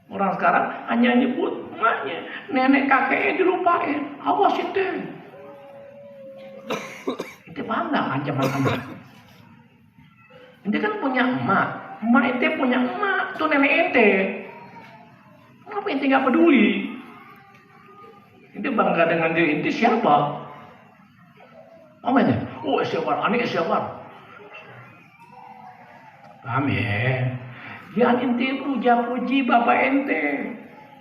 Orang sekarang hanya nyebut emaknya, nenek kakeknya dilupain. Awas ente. Ente paham nggak ancaman anak? Ente kan punya emak ente punya emak, tuh nenek ente. Kenapa ente nggak peduli? Ente bangga dengan diri ente siapa? Apa ini? Oh istighfar, aneh istighfar. Paham ya? Jangan ente puja-puji bapak ente.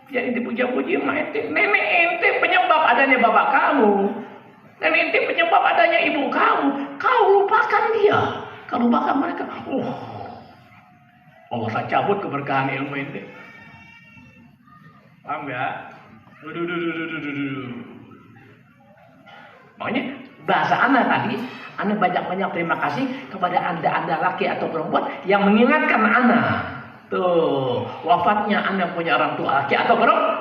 Jangan ente puja-puji emak ente. Nenek ente penyebab adanya bapak kamu. Nenek ente penyebab adanya ibu kamu. Kau lupakan dia. Kau lupakan mereka. Allah saya cabut keberkahan ilmu ente. Paham ya? Makanya bahasa Anda tadi, Anda banyak-banyak terima kasih kepada Anda laki atau perempuan yang mengingatkan Anda. Tuh, wafatnya Anda punya orang tua laki atau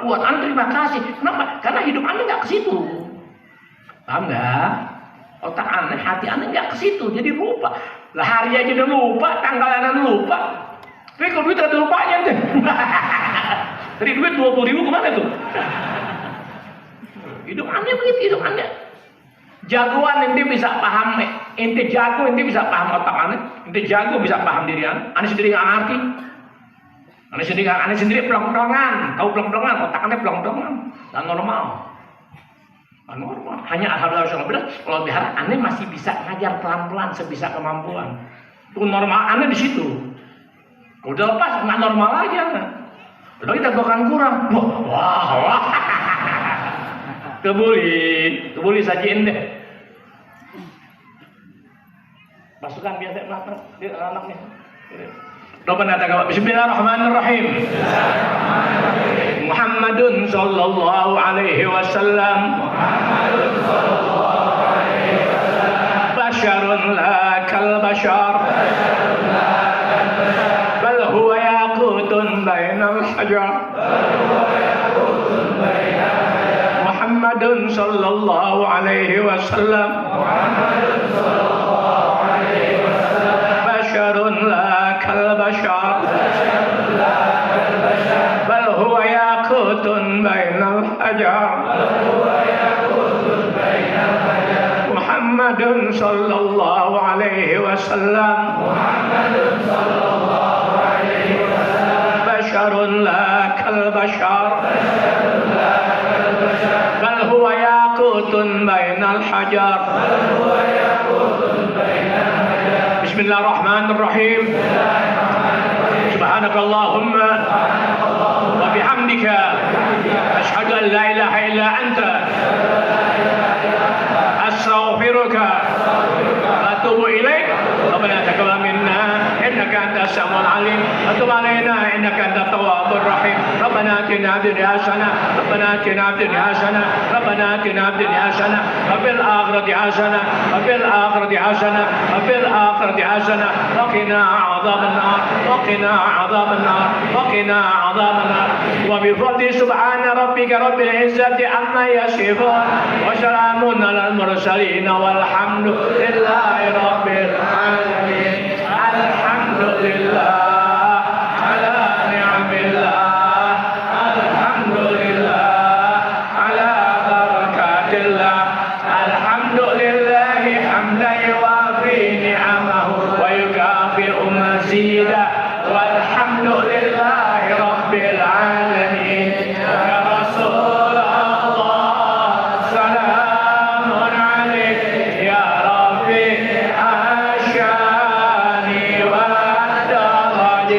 buat Anda terima kasih. Kenapa? Karena hidup Anda nggak ke situ. Paham nggak? Otak Anda, hati Anda nggak ke situ, jadi lupa. Lah hari aja udah lupa, tanggal Anda lupa. Tapi kalau duit ada lupanya deh. Tadi duit 20.000 kemana tuh? Hidup Anda begitu, hidup Anda. Jagoan ente bisa paham, ente jago ente bisa paham otak Anda, ente jago bisa paham diri Anda sendiri nggak ngerti. Anda sendiri pelong-pelongan, tahu pelong-pelongan, otak Anda pelong-pelongan, nggak normal. Nggak normal. Hanya alhamdulillah kalau biar Anda masih bisa ngajar pelan-pelan sebisa kemampuan. Itu normal Anda di situ. Kalau udah lepas nggak normal aja Anda. Udah kita bahkan kurang. Wah. Kebuli sajiin deh. Pasukan biasa anak-anaknya. Rabbana taqabbal. Bismillahirrahmanirrahim. Muhammadun sallallahu alaihi wasallam. Basharun la kal bashar. Bal huwa yaqutun bainal hajar. Muhammadun sallallahu alaihi wasallam. Basharun la kal bashar. Bal huwa yaqutun bainal hajar. Muhammadun sallallahu alaihi wasallam. Basharun la kal bashar. Bal huwa yaqutun bainal hajar. Bismillahirrahmanirrahim. Subhanakallahumma wa bihamdika asyhadu an la ilaha illa anta astaghfiruka wa atubu ilaik. Rabbana taqabbal minna innaka antas samiul alim wa tub alaina innaka antat tawwabur rahim. Rabbana atina fid dunya hasanah Rabbana atina fid dunya hasanah Rabbana atina fid dunya hasanah wa fil akhirati hasanah wa fil akhirati hasanah wa fil akhirati hasanah wa qina adzaban nar wa qina adzaban nar wa qina adzaban nar wa bi fadli subhana rabbika rabbil izzati amma yasifun wa salamun alal mursalin walhamdulillahi rabbil alamin. Alhamdulillah ala ni'amillah. والحمد لله رب العالمين. يا رسول الله سلام عليك يا ربي الشان والدرج.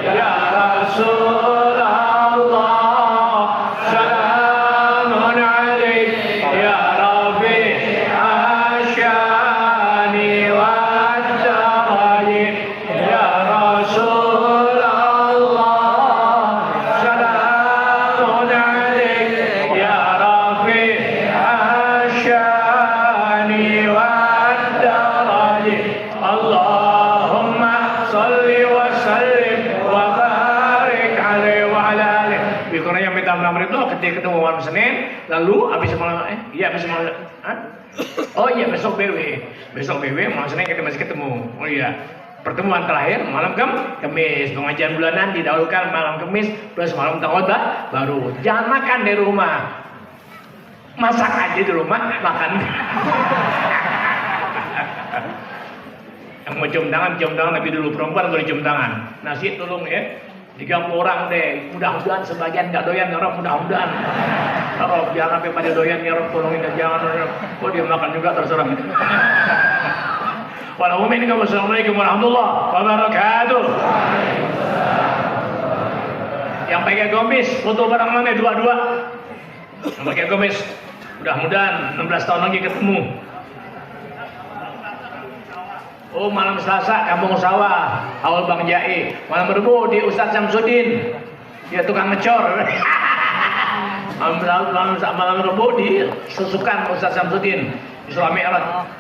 يا رسول الله سلام عليك يا ربي الشان والدرج. يا رسول الله سلام عليك يا رفيع الشان والدرج. اللهم صل وسلم وبارك عليه وعلى آله. Bikurnya yang minta malam itu ketika ketemu malam Senin, lalu habis malam oh iya besok BW malam Senin kita masih ketemu. Oh iya. Pertemuan terakhir malam Kamis, pengajian bulanan didahulukan malam Kamis plus malam khotbah baru. Jangan makan di rumah, masak aja di rumah makan. Yang mau cium tangan lebih dulu, perempuan boleh cium tangan. Nasi tolong ya, 30 orang deh. Mudah-mudahan sebagian nggak doyan ya Rob, mudah-mudahan. Rob jangan sampai pada doyan ya Rob, tolongin jangan. Kok dia makan juga terserah. Wassalamualaikum warahmatullahi wabarakatuh. Yang pakai gamis foto bareng mana dua-dua. Yang pakai gamis mudah-mudahan 16 tahun lagi ketemu. Oh malam Selasa Kampung Sawah Awal Bang Jai. Malam Rebo di Ustadz Samsudin, dia tukang ngecor. Malam Rebo di Susukan Ustadz Samsudin Isra Mi'raj.